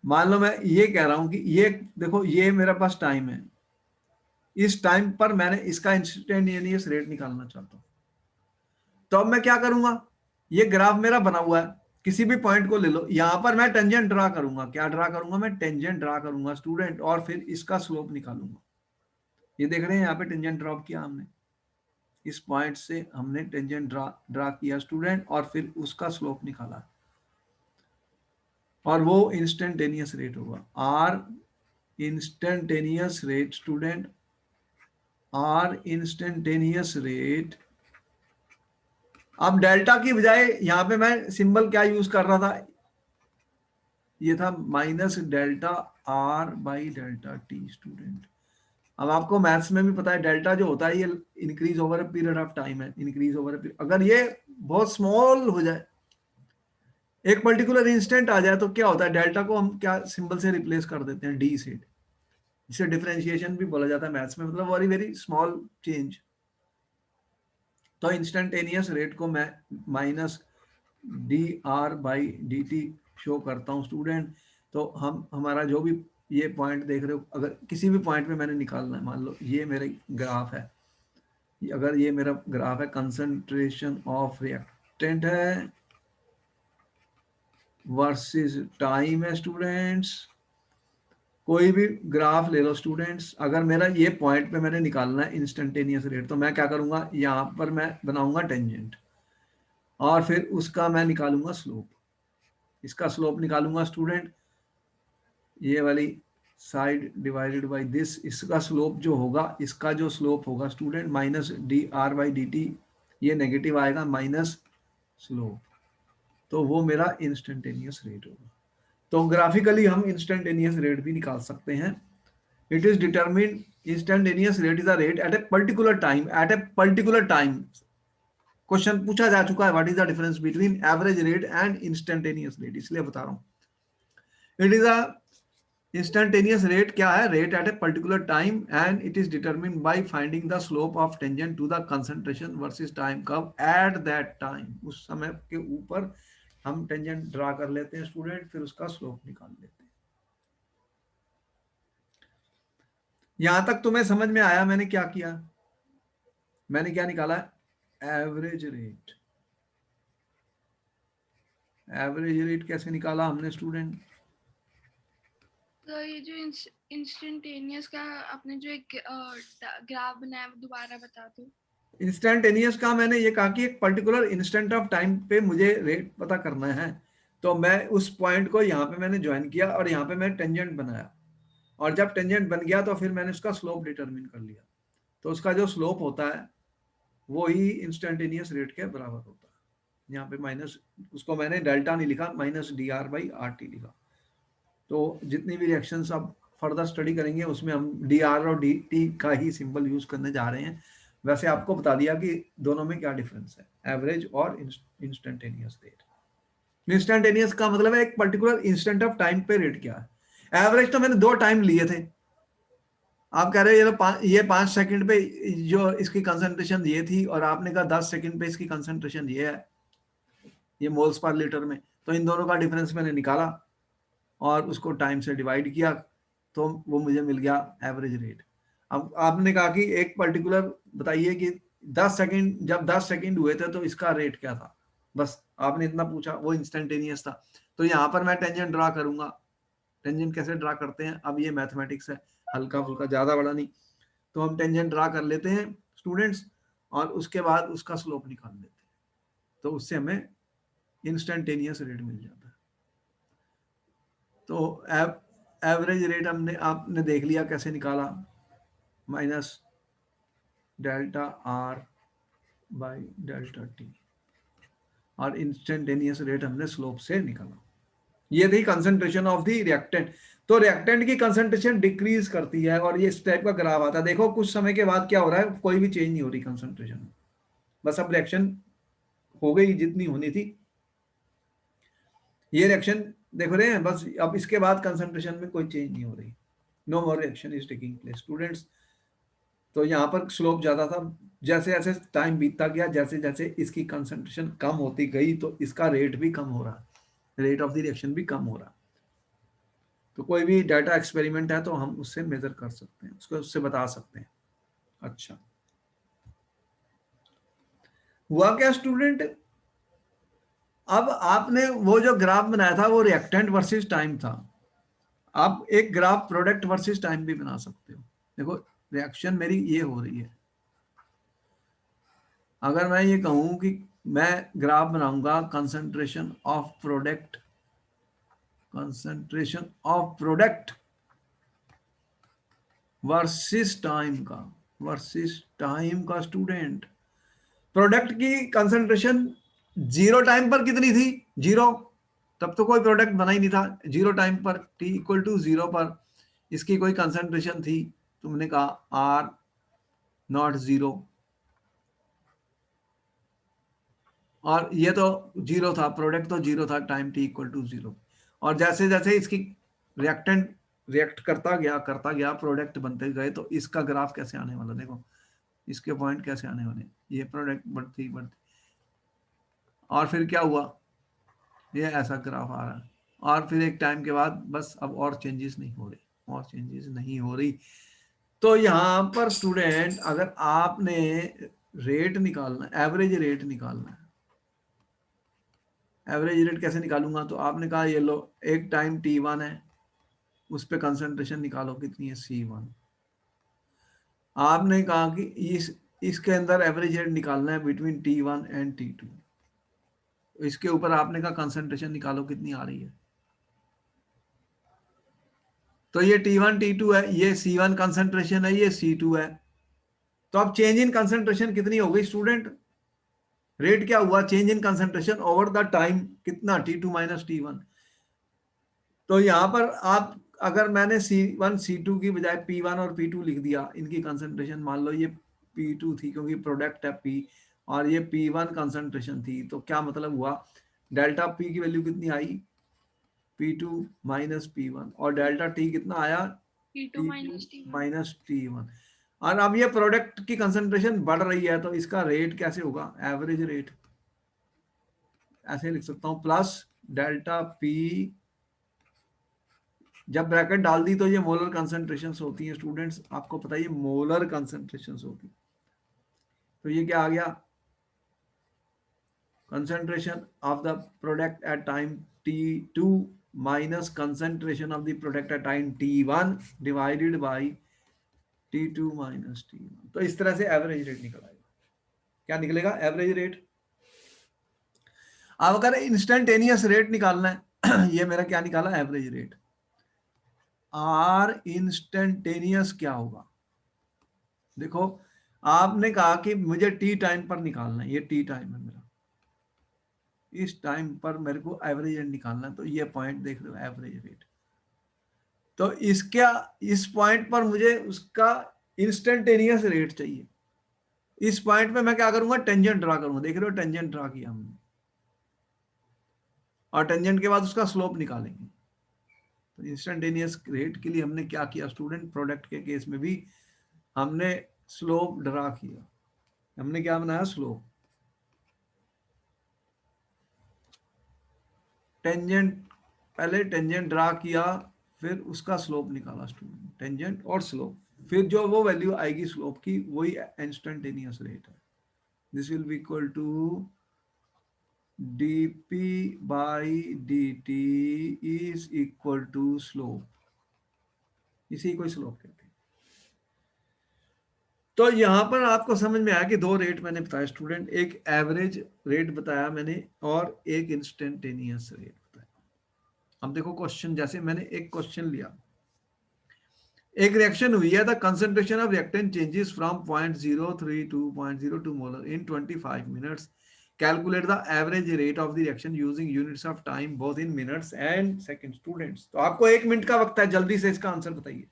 मान लो मैं ये कह रहा हूं कि ये देखो ये मेरे पास टाइम है, इस टाइम पर मैंने इसका इंस्टेंटेनियस रेट निकालना चाहता हूं। तो अब मैं क्या करूंगा, ये ग्राफ मेरा बना हुआ है, किसी भी पॉइंट को ले लो, यहां पर मैं टेंजेंट ड्रा करूंगा। क्या ड्रा करूंगा, मैं टेंजेंट ड्रा करूंगा स्टूडेंट, और फिर इसका स्लोप निकालूंगा। ये देख रहे हैं यहाँ पे टेंजेंट ड्रॉप किया हमने, इस पॉइंट से हमने टेंजेंट ड्रा किया स्टूडेंट, और फिर उसका स्लोप निकाला, और वो इंस्टेंटेनियस रेट होगा। R instantaneous rate student, R instantaneous rate. अब डेल्टा की बजाय यहां पे मैं सिंबल क्या यूज कर रहा था, ये था minus delta R by delta T student. अब आपको मैथ्स में भी पता है डेल्टा जो होता है ये increase over a period of time है, इंक्रीज ओवर अ पीरियड। अगर ये बहुत स्मॉल हो जाए, एक पर्टिकुलर इंस्टेंट आ जाए, तो क्या होता है, डेल्टा को हम क्या सिंबल से रिप्लेस कर देते हैं, डी से, जिसे डिफरेंशिएशन भी बोला जाता है मैथ्स में, मतलब वेरी वेरी स्मॉल चेंज। तो इंस्टेंटेनियस रेट को मैं minus D R by D T show करता हूँ स्टूडेंट। तो हम हमारा जो भी ये पॉइंट देख रहे हो, अगर किसी भी पॉइंट पे मैंने निकालना है, मान लो ये मेरे ग्राफ है, अगर ये मेरा ग्राफ है, कंसंट्रेशन ऑफ रिएक्टेंट है वर्सेस टाइम है स्टूडेंट्स, कोई भी ग्राफ ले लो स्टूडेंट्स, अगर मेरा ये पॉइंट पे मैंने निकालना है इंस्टेंटेनियस रेट, तो मैं क्या करूंगा, यहाँ पर मैं बनाऊंगा टेंजेंट, और फिर उसका मैं निकालूंगा स्लोप, इसका स्लोप निकालूंगा स्टूडेंट, ये वाली साइड डिवाइडेड बाय दिस, इसका स्लोप जो होगा, इसका जो स्लोप होगा student minus D R by D T, ये नेगेटिव आएगा माइनस स्लोप, तो वो मेरा इंस्टेंटेनियस रेट होगा। तो ग्राफिकली हम इंस्टेंटेनियस रेट भी निकाल सकते हैं। It is determine, instantaneous rate is a rate at a particular time, at a particular time. Question पूछा जा चुका है, what is the difference between average rate and instantaneous rate, इसलिए बता रहा हूं। It is a instantaneous rate क्या है, rate at a particular time, and it is determined by finding the slope of tangent to the concentration versus time curve at that time. उस समय के ऊपर हम टेंजेंट ड्रा कर लेते हैं स्टूडेंट, फिर उसका स्लोप निकाल लेते हैं। यहां तक तुम्हें समझ में आया मैंने क्या किया, मैंने क्या निकाला, एवरेज रेट। एवरेज रेट कैसे निकाला हमने स्टूडेंट, तो ये जो इंस्टेंटेनियस का आपने जो एक ग्राफ बनाया वो दोबारा बता दो। इंस्टेंटेनियस का मैंने ये कहा कि एक पर्टिकुलर इंस्टेंट ऑफ टाइम पे मुझे रेट पता करना है, तो मैं उस पॉइंट को यहाँ पे मैंने ज्वाइन किया, और यहाँ पे मैं टेंजेंट बनाया, और जब टेंजेंट बन गया तो फिर मैंने उसका स्लोप डिटरमिन कर लिया। तो उसका जो स्लोप होता है वो ही इंस्टेंटेनियस रेट के बराबर होता है। यहाँ पे माइनस, उसको मैंने डेल्टा नहीं लिखा, minus D R by R T लिखा। तो जितनी भी रिएक्शन अब फर्दर स्टडी करेंगे उसमें हम डी आर और डी टी का ही सिंबल यूज करने जा रहे हैं। वैसे आपको बता दिया कि दोनों में क्या डिफरेंस है, एवरेज और इंस्टेंटेनियस रेट। इंस्टेंटेनियस का मतलब है एक पर्टिकुलर इंस्टेंट ऑफ टाइम पे रेट क्या है। एवरेज तो मैंने दो टाइम लिए थे, आप कह रहे हो ये 5 सेकंड पे जो इसकी कंसंट्रेशन ये थी और आपने कहा 10 सेकंड पे इसकी कंसंट्रेशन ये है, ये मोल्स पर लीटर में, तो इन दोनों का डिफरेंस मैंने निकाला और उसको टाइम से डिवाइड किया तो वो मुझे मिल गया एवरेज रेट। अब आपने कहा कि एक पर्टिकुलर बताइए कि 10 सेकंड, जब 10 सेकंड हुए थे तो इसका रेट क्या था, बस आपने इतना पूछा, वो इंस्टेंटेनियस था। तो यहाँ पर मैं टेंजेंट ड्रा करूंगा। टेंजेंट कैसे ड्रा करते हैं, अब ये मैथमेटिक्स है, हल्का फुल्का, ज्यादा बड़ा नहीं। तो हम टेंजेंट ड्रा कर लेते हैं स्टूडेंट्स, और उसके बाद उसका स्लोप निकाल लेते हैं, तो उससे हमें इंस्टेंटेनियस रेट मिल जाता है। तो एवरेज रेट हमने आपने देख लिया कैसे निकाला, minus delta R by delta T, और इंस्टेंटेनियस रेट हमने स्लोप से निकाला। ये थी कंसंट्रेशन ऑफ द रिएक्टेंट। तो रिएक्टेंट की कंसंट्रेशन डिक्रीज करती है और ये इस टाइप का ग्राफ आता है। देखो कुछ समय के बाद क्या हो रहा है, कोई भी चेंज नहीं हो रही कंसंट्रेशन में, बस अब रिएक्शन हो गई जितनी होनी थी। ये रिएक्शन देख रहे हैं, बस अब इसके बाद कंसंट्रेशन में कोई चेंज नहीं हो रही, no more reaction is taking place students. तो यहाँ पर स्लोप ज्यादा था, जैसे जैसे टाइम बीतता गया, जैसे जैसे इसकी कंसंट्रेशन कम होती गई तो इसका रेट भी कम हो रहा, रेट ऑफ द रिएक्शन भी कम हो रहा। तो कोई भी डाटा एक्सपेरिमेंट है तो हम उससे मेजर कर सकते हैं, उसको उससे बता सकते हैं। अच्छा, हुआ क्या स्टूडेंट, अब आपने वो जो ग्राफ बनाया था वो रिएक्टेंट वर्सेस टाइम था। आप एक ग्राफ प्रोडक्ट वर्सेस टाइम भी बना सकते हो। देखो रिएक्शन मेरी ये हो रही है, अगर मैं ये कहूं कि मैं ग्राफ बनाऊंगा concentration of product, concentration of product versus time का, वर्सेस टाइम का स्टूडेंट, प्रोडक्ट की कंसंट्रेशन जीरो टाइम पर कितनी थी, जीरो, तब तो कोई प्रोडक्ट बना ही नहीं था। जीरो टाइम पर टी इक्वल टू जीरो पर इसकी कोई कंसंट्रेशन थी, तुमने कहा आर नॉट जीरो, और ये तो जीरो था, प्रोडक्ट तो जीरो था time t equal to zero. और जैसे जैसे इसकी रिएक्टेंट रिएक्ट करता गया प्रोडक्ट बनते गए, तो इसका ग्राफ कैसे आने वाला, देखो इसके पॉइंट कैसे आने वाले, ये प्रोडक्ट बढ़ती बढ़ती, और फिर क्या हुआ, ये ऐसा ग्राफ आ रहा है, और फिर एक टाइम के बाद बस अब और चेंजेस नहीं हो रही, और चेंजेस नहीं हो रही। तो यहाँ पर स्टूडेंट अगर आपने रेट निकालना, एवरेज रेट निकालना है, एवरेज रेट कैसे निकालूंगा, तो आपने कहा ये लो एक टाइम t1 है, उस पर कंसंट्रेशन निकालो कितनी है c1। आपने कहा कि इसके अंदर एवरेज रेट निकालना है बिटवीन t1 एंड t2, इसके ऊपर आपने कहा कंसंट्रेशन निकालो कितनी आ रही है। तो ये t1 t2 है, ये c1 कंसंट्रेशन है, ये c2 है। तो अब चेंज इन कंसंट्रेशन कितनी हो गई स्टूडेंट, रेट क्या हुआ, change in concentration over the time कितना, t2 माइनस t1। तो यहां पर आप अगर मैंने c1 c2 की बजाय p1 और p2 लिख दिया, इनकी कंसंट्रेशन मान लो ये p2 थी क्योंकि प्रोडक्ट है p, और ये p1 कंसंट्रेशन थी, तो क्या मतलब हुआ, डेल्टा p की वैल्यू कितनी आई, p2 माइनस p1, और डेल्टा t कितना आया, T2 t2 minus T1. Minus t1। और अब ये प्रोडक्ट की कंसंट्रेशन बढ़ रही है तो इसका रेट कैसे होगा, एवरेज रेट, ऐसे लिख सकता हूं, प्लस डेल्टा p, जब ब्रैकेट डाल दी तो ये मोलर कंसंट्रेशन होती हैं स्टूडेंट्स, आपको पता है ये मोलर कंसंट्रेशन होती, तो ये क्या आ गया, concentration of the product at time t2 minus concentration of the product at time t1 divided by t2 minus t1। तो इस तरह से एवरेज रेट निकल आएगा, क्या निकलेगा, एवरेज रेट। अब अगर इंस्टेंटेनियस रेट निकालना है ये मेरा क्या निकाला, एवरेज रेट, आर इंस्टेंटेनियस क्या होगा, देखो आपने कहा कि मुझे टी टाइम पर निकालना है, ये टी टाइम है मेरा, इस टाइम पर मेरे को एवरेज रेट निकालना है, तो ये पॉइंट देख रहे हो एवरेज रेट, तो इसका इस पॉइंट पर मुझे उसका इंस्टेंटेनियस रेट चाहिए। इस पॉइंट पे मैं क्या करूंगा, टेंजेंट ड्रा करूंगा, देख रहे हो टेंजेंट ड्रा किया हमने, और टेंजेंट के बाद उसका स्लोप निकालेंगे। तो इंस्टेंटेनियस रेट के लिए हमने क्या किया स्टूडेंट, प्रोडक्ट के केस में भी हमने स्लोप ड्रा किया। हमने क्या बनाया, स्लोप, टेंजेंट, पहले टेंजेंट ड्रा किया, फिर उसका स्लोप निकाला स्टूडेंट, टेंजेंट और स्लोप, फिर जो वो वैल्यू आएगी स्लोप की वही इंस्टेंटेनियस रेट है। This will be equal to dp by dt is equal to slope, इसी को स्लोप कहते हैं। तो यहां पर आपको समझ में आया कि दो रेट मैंने बताया स्टूडेंट, एक एवरेज रेट बताया मैंने और एक इंस्टेंटेनियस रेट बताया। अब देखो क्वेश्चन, जैसे मैंने एक क्वेश्चन लिया, एक रिएक्शन हुई है, the concentration of reactant changes from 0.03 to 0.02 molar in 25 minutes, calculate the average rate of the reaction using units of time both in minutes and second. Students, तो आपको 1 मिनट का वक्त है, जल्दी से इसका आंसर बताइए।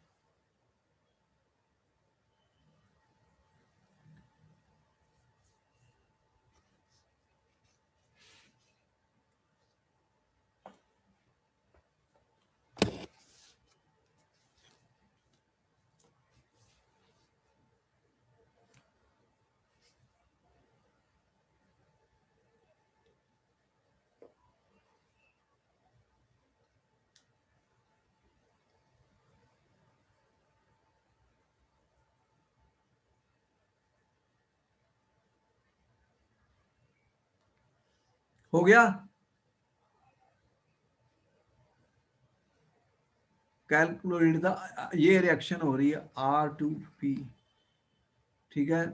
हो गया, कैलकुलेट द, ये रिएक्शन हो रही है R2P, ठीक है।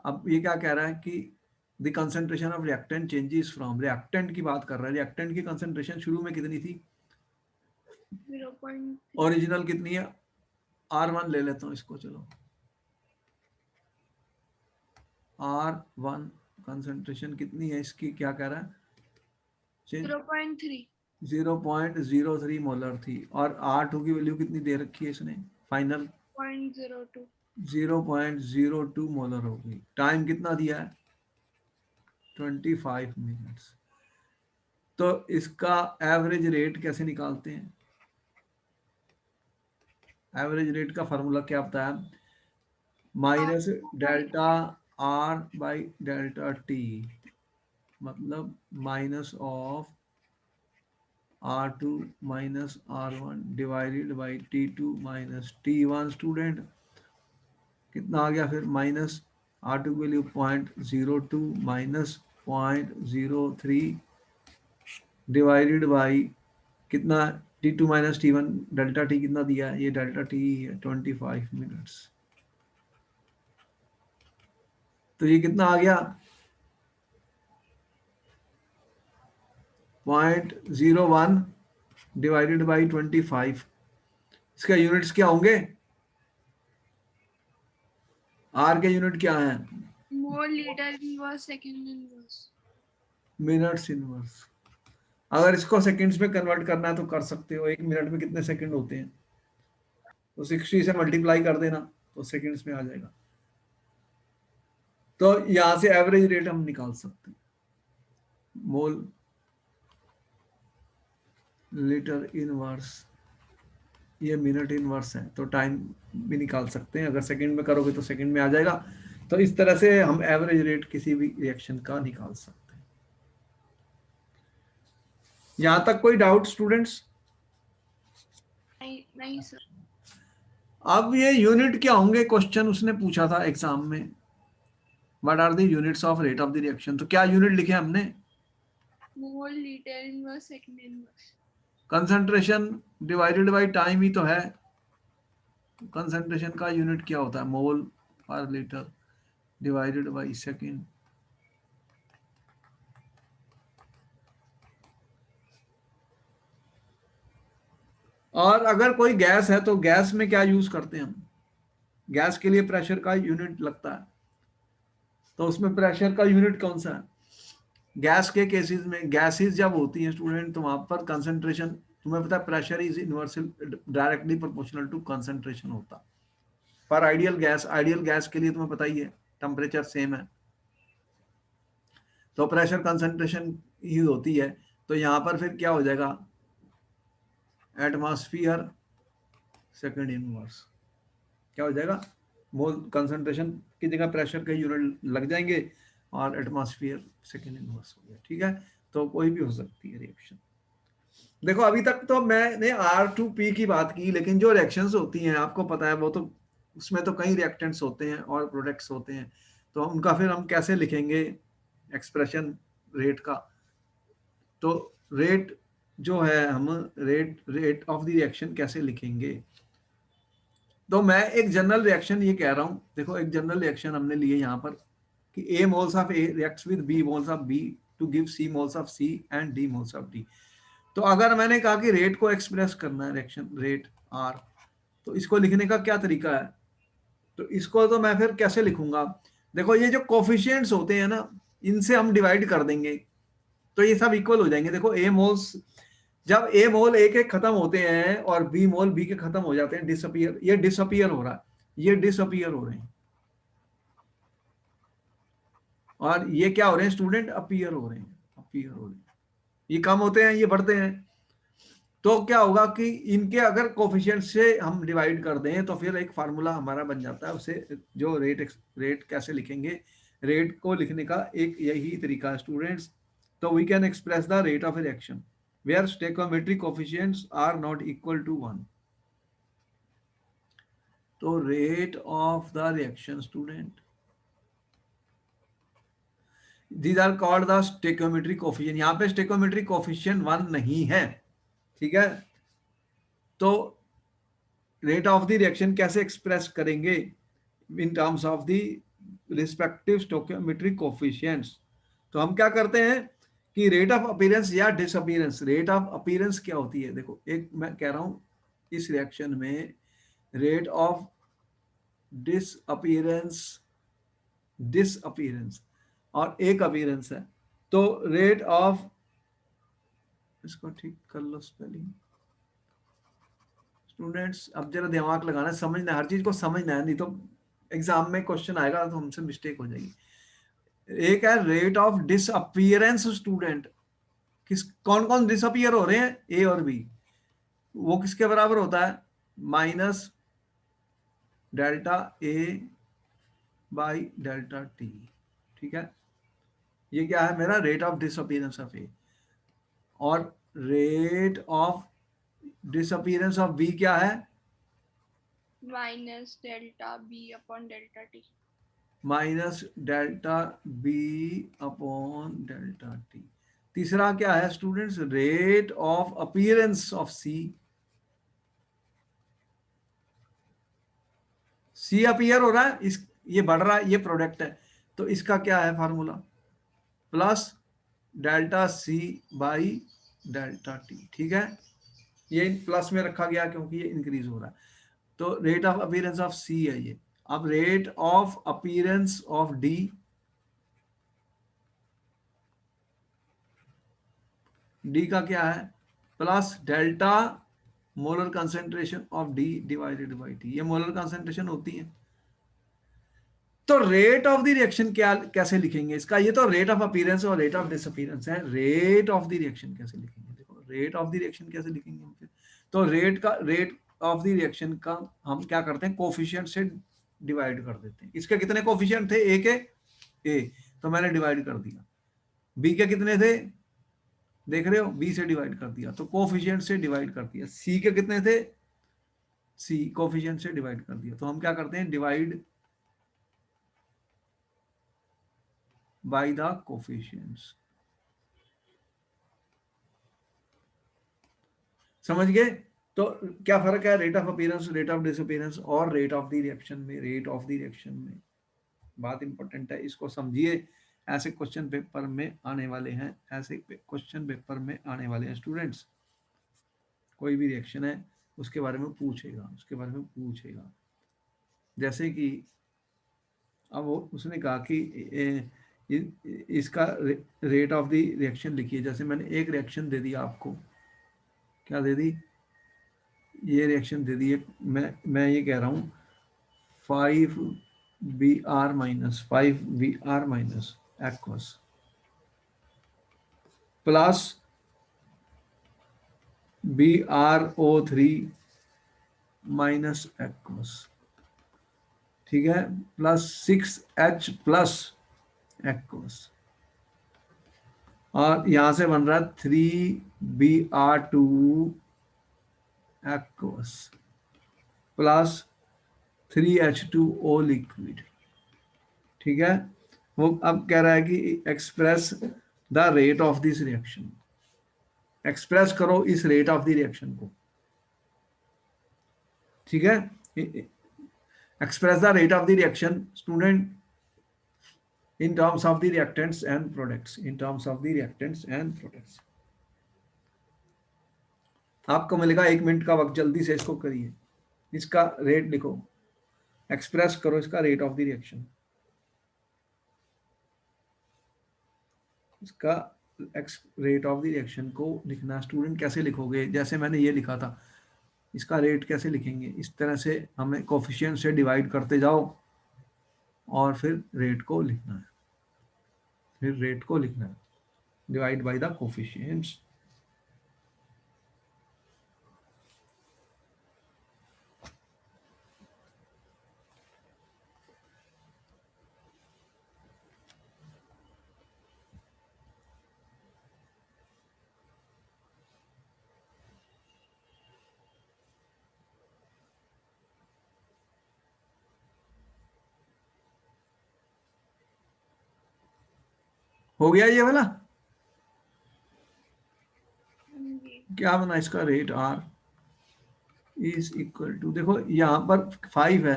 अब ये क्या कह रहा है कि the concentration of reactant changes from, reactant की बात कर रहा है, रिएक्टेंट की कंसंट्रेशन शुरू में कितनी थी, 0.3। ओरिजिनल कितनी है, R1 ले लेता हूं इसको, चलो R1 कंसंट्रेशन कितनी है इसकी, क्या कह रहा है, 0.3। 0.03 मोलर थी, और R2 की वैल्यू कितनी दे रखी है इसने, फाइनल 0.02। 0.02 मोलर होगी। टाइम कितना दिया है, 25 मिनट्स। तो इसका एवरेज रेट कैसे निकालते हैं, एवरेज रेट का फॉर्मूला क्या बताया, minus delta R by delta T, मतलब minus of R2 minus R1 divided by T2 minus T1। Student कितना आ गया फिर, माइनस R2 की वैल्यू 0.02 माइनस 0.03 डिवाइडेड बाई कितना, T2 minus T1, delta T कितना दिया है, ये डेल्टा T है 25 मिनट्स। तो ये कितना आ गया, 0.01 डिवाइडेड बाई 25। इसका यूनिट्स क्या होंगे, आर के यूनिट क्या है, मोल litre inverse second inverse. Minutes inverse. अगर इसको सेकंड्स में कन्वर्ट करना है तो कर सकते हो, 1 मिनट में कितने सेकंड होते हैं, तो 60 से मल्टीप्लाई कर देना तो सेकंड्स में आ जाएगा। तो यहां से एवरेज रेट हम निकाल सकते हैं, मोल लीटर इनवर्स, ये मिनट इनवर्स है, तो टाइम भी निकाल सकते हैं, अगर सेकंड में करोगे तो सेकंड में आ जाएगा। तो इस तरह से हम एवरेज रेट किसी भी रिएक्शन का निकाल सकते हैं। यहां तक कोई डाउट स्टूडेंट्स, नहीं सर। अब ये यूनिट क्या होंगे, क्वेश्चन उसने पूछा था एग्जाम में, what are the units of rate of the reaction, तो क्या यूनिट लिखे हमने, mole litre inverse second inverse. Concentration divided by time ही तो है, कंसंट्रेशन का यूनिट क्या होता है, मोल पर लीटर डिवाइडेड बाय सेकंड। और अगर कोई गैस है तो गैस में क्या यूज करते हैं हम, गैस के लिए प्रेशर का यूनिट लगता है, तो उसमें प्रेशर का यूनिट कौन सा है, गैस के केसेस में, गैसेस जब होती हैं स्टूडेंट तो वहां पर कंसंट्रेशन, तुम्हें पता है pressure is inversely directly proportional to concentration होता है। पर आइडियल गैस के लिए तुम्हें पता ही है टेम्परेचर सेम है, तो प्रेशर कंसंट्रेशन ही होती है। तो यहाँ पर फिर क्या हो जाएगा, एटमॉस्फियर सेकंड इनवर्स, क्या हो जाएगा, मोल कंसंट्रेशन की जगह प्रेशर के यूनिट लग जाएंगे और एटमॉस्फियर सेकंड इनवर्स हो गया। ठीक है, तो कोई भी हो सकती है रिएक्शन। देखो अभी तक तो मैंने R2P की बात की, लेकिन जो रिएक्शंस होती हैं आपको पता है वो तो, उसमें तो कई रिएक्टेंट्स होते हैं और प्रोडक्ट्स होते हैं, तो उनका फिर हम कैसे लिखेंगे एक्सप्रेशन रेट का। तो रेट जो है, हम रेट ऑफ द रिएक्शन कैसे लिखेंगे। तो मैं एक जनरल रिएक्शन ये कह रहा हूं, देखो एक जनरल रिएक्शन हमने लिए यहाँ पर कि A moles of A reacts with B moles of B to give C moles of C and D moles of D। तो अगर मैंने कहा कि रेट को एक्सप्रेस करना है, रिएक्शन रेट R, तो इसको लिखने का क्या तरीका है, तो इसको तो मैं फिर कैसे लिखूंगा। देखो ये जो कोफिशिएंट्स होते हैं ना, इनसे हम डिवाइड कर देंगे तो ये सब इक्वल हो जाएंगे। देखो ए मोल्स, जब ए मोल ए के खत्म होते हैं और बी मोल बी के खत्म हो जाते हैं, डिसअपियर, ये डिसअपियर हो रहा है, ये डिसअपियर हो रहे हैं, और ये क्या हो रहे हैं स्टूडेंट, अपीयर हो रहे हैं, अपीयर हो रहे हैं। ये कम होते हैं, ये बढ़ते हैं। तो क्या होगा कि इनके अगर कोफिशिएंट से हम डिवाइड कर दें तो फिर एक फार्मूला हमारा बन जाता है, उसे जो रेट कैसे लिखेंगे, रेट को लिखने का एक यही तरीका है स्टूडेंट्स। तो we can express the rate of reaction where stoichiometric coefficients are not equal to 1। तो rate of the reaction student, these are called the stoichiometric coefficient. यहाँ पे स्टोइकोमेट्रिक कोफिशिएंट 1 नहीं है, ठीक है। तो रेट ऑफ द रिएक्शन कैसे एक्सप्रेस करेंगे इन terms of the respective stoichiometric coefficients. तो हम क्या करते हैं कि रेट ऑफ अपीयरेंस या डिसअपीयरेंस, रेट ऑफ अपीयरेंस क्या होती है, देखो एक मैं कह रहा हूं इस रिएक्शन में रेट ऑफ डिसअपीयरेंस, डिसअपीयरेंस और एक अपीयरेंस है। तो रेट ऑफ, इसको ठीक कर लो स्पेलिंग स्टूडेंट्स, अब जरा दिमाग लगाना, समझना, हर चीज को समझना है, नहीं तो एग्जाम में क्वेश्चन आएगा तो हमसे मिस्टेक हो जाएगी। एक है रेट ऑफ डिसअपीयरेंस स्टूडेंट, किस कौन कौन डिसअपीयर हो रहे हैं, ए और बी, वो किसके बराबर होता है, minus delta A by delta t. ठीक है, ये क्या है मेरा rate of disappearance of A, और rate of disappearance of B क्या है, minus delta B upon delta t. Minus delta B upon delta t. तीसरा क्या है students, rate of appearance of C, C appear हो रहा है, इस ये बढ़ रहा है, ये प्रोडक्ट है, तो इसका क्या है formula, plus delta C by delta t. ठीक है, ये प्लस में रखा गया क्योंकि ये इंक्रीज हो रहा है। तो रेट ऑफ अपीयरेंस ऑफ सी है ये। अब rate of appearance of D, D का क्या है, plus delta molar concentration of D divided by T, ये मोलर कंसेंट्रेशन होती है। तो रेट ऑफ द रिएक्शन क्या कैसे लिखेंगे इसका, ये तो रेट ऑफ अपीयरेंस और रेट ऑफ डिसअपीयरेंस है, रेट ऑफ द रिएक्शन कैसे लिखेंगे, देखो रेट ऑफ द रिएक्शन कैसे लिखेंगे हम फिर। तो रेट ऑफ द रिएक्शन का हम क्या करते हैं, कोफिशिएंट से डिवाइड कर देते हैं। इसके कितने कोफिशिएंट थे, ए के, ए, तो मैंने डिवाइड कर दिया। बी के कितने थे, देख रहे हो, बी से डिवाइड कर दिया, तो कोफिशिएंट से डिवाइड कर दिया। सी के कितने थे, सी कोफिशिएंट से डिवाइड कर दिया। तो हम क्या करते हैं, डिवाइड बाय द कोफिशिएंट्स। समझ गए। तो क्या फर्क है rate of appearance, rate of disappearance और रेट ऑफ द रिएक्शन में, रेट ऑफ द रिएक्शन में, बात इंपॉर्टेंट है, इसको समझिए। ऐसे क्वेश्चन पेपर में आने वाले हैं, ऐसे क्वेश्चन पेपर में आने वाले हैं स्टूडेंट्स। कोई भी रिएक्शन है उसके बारे में पूछेगा, उसके बारे में पूछेगा। जैसे कि अब उसने कहा कि इसका रेट ऑफ द रिएक्शन लिखिए, जैसे मैंने एक रिएक्शन दे दिया आपको, क्या दे दी, ये रिएक्शन दे दी है, मैं ये कह रहा हूँ 5Br minus 5Br minus aqueous plus BrO3 minus aqueous, ठीक है, प्लस 6H प्लस एक्वस, और यहां से बन रहा है 3Br2 aqueous plus 3H2O liquid, ठीक है। वो अब कह रहा है कि express the rate of this reaction, express करो इस रेट ऑफ द रिएक्शन को, ठीक है। Express the rate of the reaction student in terms of the reactants and products, in terms of the reactants and products। आपको मिलेगा 1 मिनट का वक्त, जल्दी से इसको करिए, इसका रेट लिखो, एक्सप्रेस करो इसका रेट ऑफ द रिएक्शन, इसका रेट ऑफ द रिएक्शन को लिखना स्टूडेंट। कैसे लिखोगे, जैसे मैंने ये लिखा था, इसका रेट कैसे लिखेंगे, इस तरह से हमें कोफिशिएंट से डिवाइड करते जाओ और फिर रेट को लिखना है, फिर रेट को लिखना है, डिवाइड बाय द कोफिशिएंट्स। हो गया ये वाला, क्या बना इसका rate R is equal to, देखो यहां पर 5 है,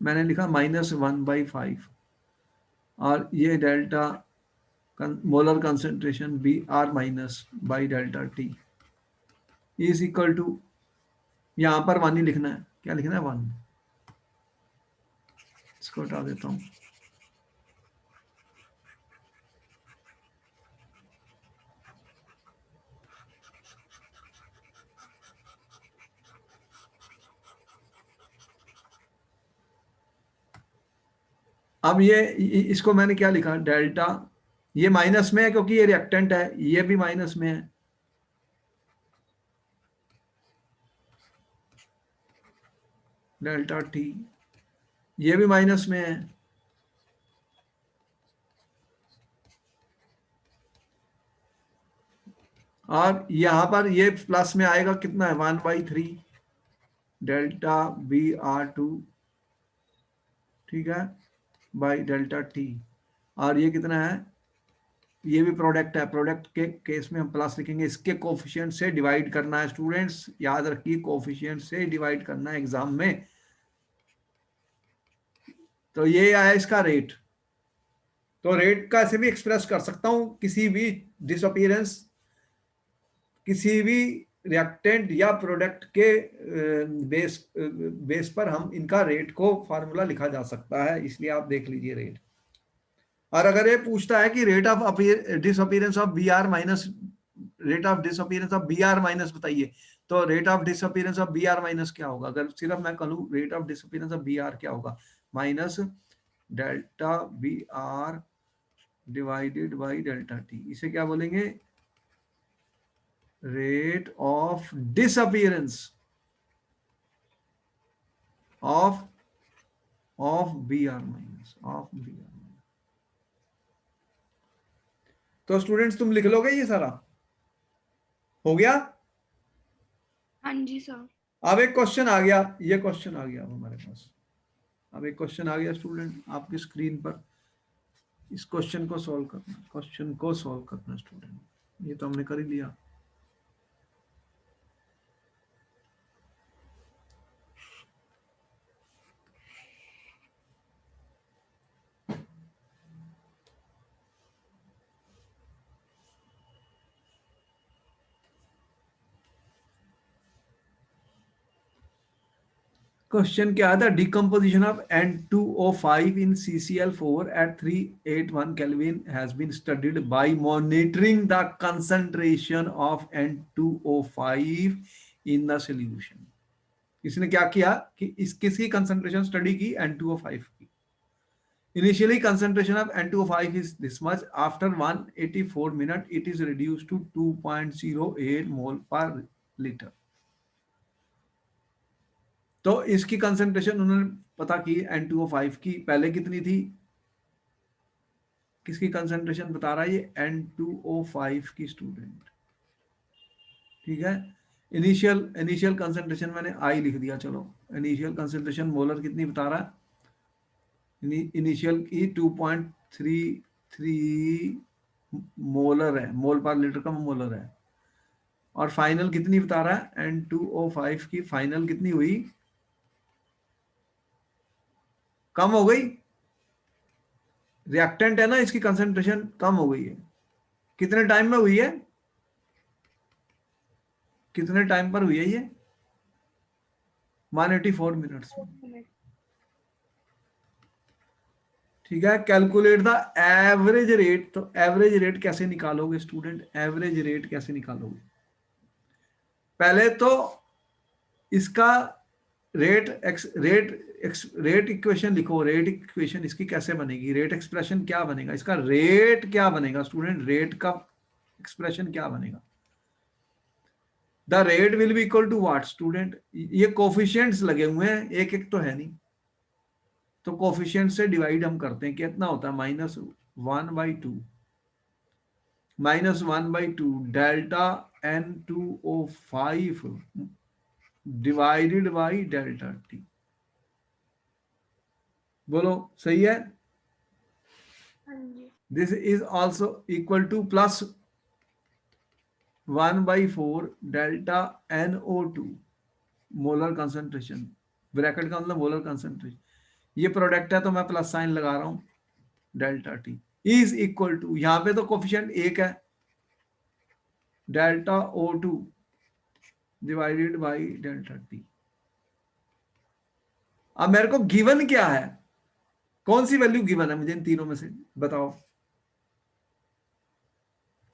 मैंने लिखा -1/5, और ये delta molar concentration Br minus by delta T is equal to, यहां पर 1 ही लिखना है, क्या लिखना है 1, इसको हटा देता हूं। अब ये इसको मैंने क्या लिखा, डेल्टा, ये माइनस में है क्योंकि ये रिएक्टेंट है, ये भी माइनस में है, डेल्टा T, ये भी माइनस में है, और यहां पर ये प्लस में आएगा, कितना है 1/3 डेल्टा Br2, ठीक है, बाई डेल्टा T, और ये कितना है, ये भी प्रोडक्ट है, प्रोडक्ट के केस में हम प्लस लिखेंगे, इसके कोफिशिएंट से डिवाइड करना है स्टूडेंट्स, याद रखिए कोफिशिएंट से डिवाइड करना है एग्जाम में। तो ये आया इसका रेट, तो रेट का ऐसे भी एक्सप्रेस कर सकता हूं, किसी भी डिसअपीयरेंस, किसी भी रिएक्टेंट या प्रोडक्ट के बेस पर हम इनका रेट को फार्मूला लिखा जा सकता है, इसलिए आप देख लीजिए रेट। और अगर ये पूछता है कि rate of disappearance of Br minus, rate of disappearance of Br minus बताइए, तो rate of disappearance of Br minus क्या होगा, अगर सिर्फ मैं कहूं rate of disappearance of Br क्या होगा, minus delta Br divided by delta T, इसे क्या बोलेंगे, rate of disappearance of Br minus, of Br। तो स्टूडेंट्स तुम लिख लोगे ये सारा, हो गया। हाँ जी सर। अब एक क्वेश्चन आ गया, ये क्वेश्चन आ गया अब हमारे पास, अब एक क्वेश्चन आ गया स्टूडेंट आपकी स्क्रीन पर, इस क्वेश्चन को सॉल्व करना, क्वेश्चन को सॉल्व करना स्टूडेंट, ये तो हमने कर ही लिया। क्वेश्चन क्या था, decomposition of N2O5 in CCl4 at 381 Kelvin has been studied by monitoring the concentration of N2O5 in the solution। इसने क्या किया कि इस किसकी कंसंट्रेशन स्टडी की, N2O5 की। Initially concentration of N2O5 is this much, after 184 minutes it is reduced to 2.08 mole per litre. तो इसकी कंसंट्रेशन उन्होंने पता की N2O5 की, पहले कितनी थी, किसकी कंसंट्रेशन बता रहा है ये, N2O5 की स्टूडेंट, ठीक है। इनिशियल कंसंट्रेशन मैंने आई लिख दिया, चलो इनिशियल कंसंट्रेशन मोलर कितनी बता रहा है, इनिशियल की 2.33 मोलर है, मोल पर लीटर का मोलर है, और फाइनल कितनी बता रहा है, N2O5 की फाइनल कितनी हुई, कम हो गई, रिएक्टेंट है ना, इसकी कंसंट्रेशन कम हो गई है, कितने टाइम में हुई है, कितने टाइम पर हुई है ये, 184 मिनट्स में, ठीक है। कैलकुलेट द एवरेज रेट, तो एवरेज रेट कैसे निकालोगे स्टूडेंट, एवरेज रेट कैसे निकालोगे, पहले तो इसका रेट इक्वेशन लिखो, रेट इक्वेशन इसकी कैसे बनेगी, रेट एक्सप्रेशन क्या बनेगा, इसका रेट क्या बनेगा स्टूडेंट, रेट का एक्सप्रेशन क्या बनेगा, the rate will be equal to what student, ये कोफिशिएंट्स लगे हुए हैं, एक एक तो है नहीं, तो कोफिशिएंट से डिवाइड हम करते हैं, कितना होता है, -1/2, -1/2 delta N2O5 divided by delta T, बोलो सही है, हाँ जी। This is also equal to plus 1/4 delta NO2 molar concentration, bracket का मतलब मोलर कंसंट्रेशन, ये प्रोडक्ट है तो मैं प्लस साइन लगा रहा हूं, delta t is equal to, यहां पे तो कोफिशिएंट एक है, delta O2 divided by delta t. अब मेरे को गिवन क्या है, कौन सी वैल्यू गिवन है मुझे इन तीनों में से बताओ,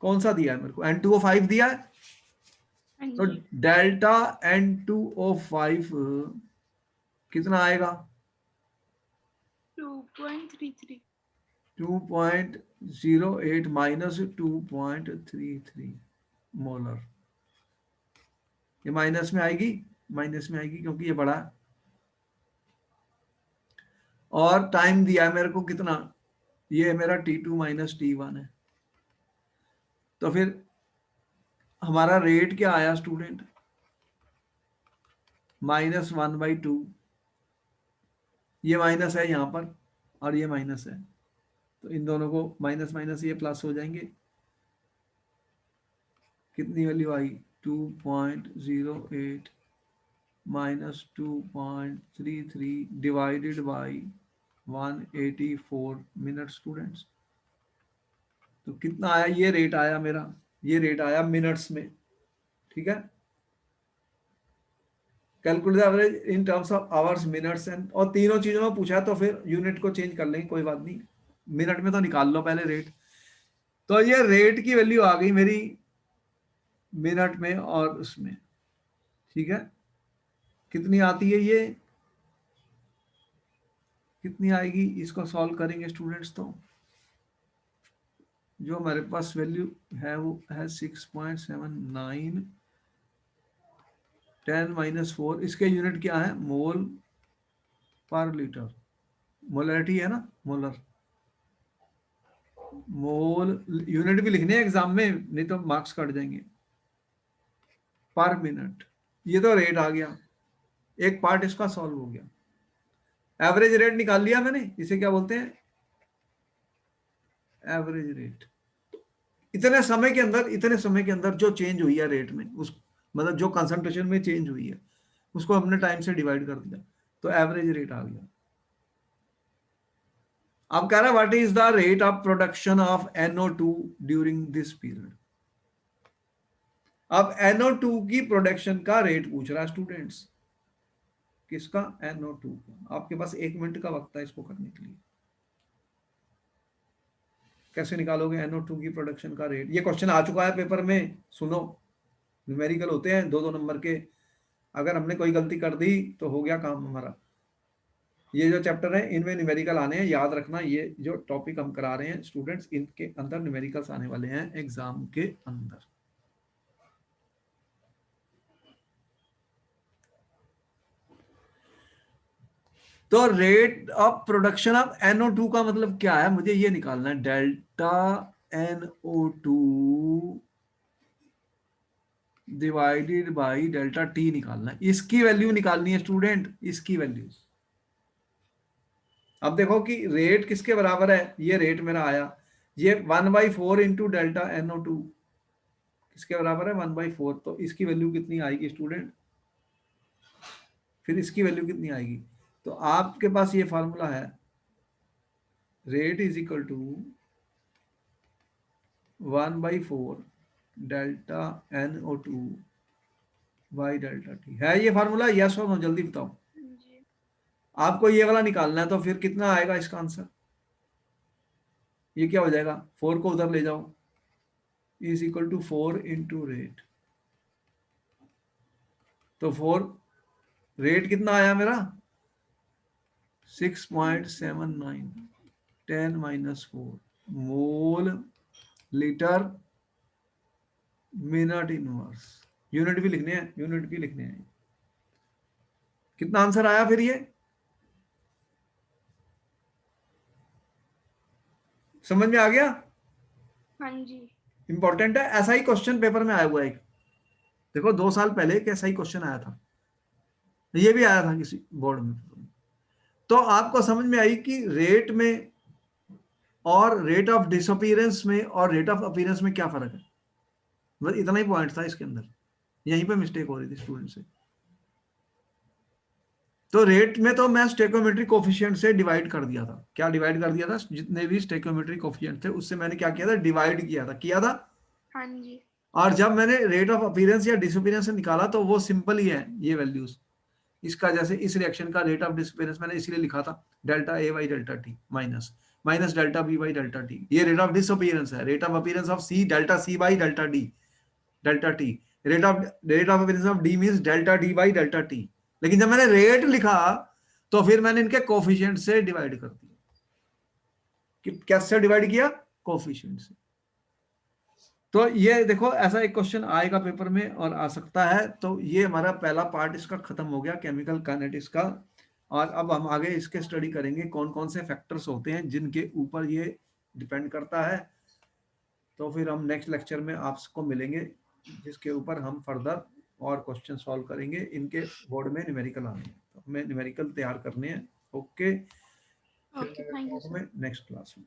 कौन सा दिया है मेरे को, N2O5 दिया है, हाँ तो जी। डेल्टा N2O5 कितना आएगा, 2.33। 2.08 माइनस 2.33 मोलर, ये माइनस में आएगी, माइनस में आएगी क्योंकि ये बड़ा है, और टाइम दिया है मेरे को कितना, ये मेरा T2 माइनस T1 है, तो फिर हमारा रेट क्या आया स्टूडेंट, -1/2, ये माइनस है यहाँ पर और ये माइनस है, तो इन दोनों को माइनस माइनस ये प्लस हो जाएंगे, कितनी value I, 2.08 minus 2.33 divided by 184 minute students, तो कितना आया, ये रेट आया मेरा, ये रेट आया मिनट्स में, ठीक है। Calculate the average in terms of hours minutes and, और तीनों चीजों में पूछा है तो फिर यूनिट को चेंज कर लेंगे, कोई बात नहीं, मिनट में तो निकाल लो पहले रेट, तो ये रेट की वैल्यू आ गई मेरी मिनट में और उसमें, ठीक है, कितनी आती है ये, कितनी आएगी, इसको सॉल्व करेंगे स्टूडेंट्स, तो जो हमारे पास वैल्यू है वो है 6.79, 10-4, इसके यूनिट क्या है, मोल पर लीटर, मोलरिटी है ना, मोलर, मोल यूनिट भी लिखने हैं एग्जाम में, नहीं तो मार्क्स कट जाएंगे, पर मिनट, ये तो रेट आ गया, एक पार्ट इसका सॉल्व हो गया, एवरेज रेट निकाल लिया मैंने, इसे क्या बोलते हैं, एवरेज रेट, इतने समय के अंदर जो चेंज हुई है रेट में, उस मतलब जो कंसंट्रेशन में चेंज हुई है उसको हमने टाइम से डिवाइड कर दिया, तो एवरेज रेट आ गया। अब कह रहा है what is the rate of production of NO2 during this period, अब NO2 की प्रोडक्शन का रेट पूछ रहा है स्टूडेंट्स, किसका, NO2 का, आपके पास 1 मिनट का वक्त है इसको करने के लिए, कैसे निकालोगे NO2 की प्रोडक्शन का रेट, ये क्वेश्चन आ चुका है पेपर में, सुनो, न्यूमेरिकल होते हैं 2-2 नंबर के, अगर हमने कोई गलती कर दी तो हो गया काम हमारा, ये जो चैप्टर है इनमें न्यूमेरिकल आने हैं, याद रखना, ये जो टॉपिक हम करा रहे हैं स्टूडेंट्स, इनके अंदर न्यूमेरिकल्स आने वाले हैं एग्जाम के अंदर। तो rate of production of NO2 का मतलब क्या है, मुझे ये निकालना है, delta NO2 divided by delta T निकालना है, इसकी वैल्यू निकालनी है स्टूडेंट, इसकी वैल्यू। अब देखो कि रेट किसके बराबर है, ये रेट मेरा आया, ये 1/4 इंटू डेल्टा NO2 किसके बराबर है, 1/4, तो इसकी वैल्यू कितनी आएगी स्टूडेंट, फिर इसकी वैल्यू कितनी आएगी, तो आपके पास ये फॉर्मूला है, rate is equal to 1/4 delta NO2 by delta t, है ये फार्मूला, यस और नो, जल्दी बताओ। जी। आपको ये वाला निकालना है, तो फिर कितना आएगा इसका आंसर, ये क्या हो जाएगा, 4 को उधर ले जाओ, is equal to 4 into rate, तो 4, रेट कितना आया मेरा 6.79, 10-4 mole litre minute inverse, unit भी लिखने हैं, यूनिट भी लिखने हैं। कितना आंसर आया फिर ये, समझ में आ गया? हाँ जी। इंपॉर्टेंट है, ऐसा ही क्वेश्चन पेपर में आया हुआ है एक, देखो 2 साल पहले एक ऐसा ही क्वेश्चन आया था, ये भी आया था किसी बोर्ड में। तो आपको समझ में आई कि रेट में और रेट ऑफ डिसअपीयरेंस में और रेट ऑफ अपीयरेंस में क्या फर्क है, बस इतना ही पॉइंट था इसके अंदर, यहीं पे मिस्टेक हो रही थी स्टूडेंट से। तो रेट में तो मैं स्टेकोमेट्री कोफिशिएंट से डिवाइड कर दिया था, क्या डिवाइड कर दिया था, जितने भी स्टेकोमेट्री कोफिशिएंट थे उससे मैंने क्या किया था, डिवाइड किया था। हाँ जी। और जब मैंने रेट ऑफ अपीयरेंस या डिसअपीयरेंस से निकाला तो वो सिंपल ही है ये वैल्यूज, इसका जैसे इस रिएक्शन का रेट ऑफ डिसअपीयरेंस मैंने इसलिए लिखा था delta A by delta t minus delta B by delta t, ये रेट ऑफ डिसअपीयरेंस है, rate of appearance of C delta C by delta t, rate of appearance of D means delta D by delta t. लेकिन जब मैंने रेट लिखा तो फिर मैंने इनके कोफिशिएंट से डिवाइड कर दिया, कि कैसे डिवाइड किया, कोफिशिएंट से। तो ये देखो ऐसा एक क्वेश्चन आएगा पेपर में और आ सकता है। तो ये हमारा पहला पार्ट इसका खत्म हो गया, केमिकल काइनेटिक्स का। और अब हम आगे इसके स्टडी करेंगे कौन कौन से फैक्टर्स होते हैं जिनके ऊपर ये डिपेंड करता है। तो फिर हम नेक्स्ट लेक्चर में आपको मिलेंगे जिसके ऊपर हम फर्दर और क्वेश्चन सॉल्व करेंगे, इनके बोर्ड में न्यूमेरिकल आने हैं, तो हमें न्यूमेरिकल तैयार करने हैं। Okay, okay, thank you sir. Next class में।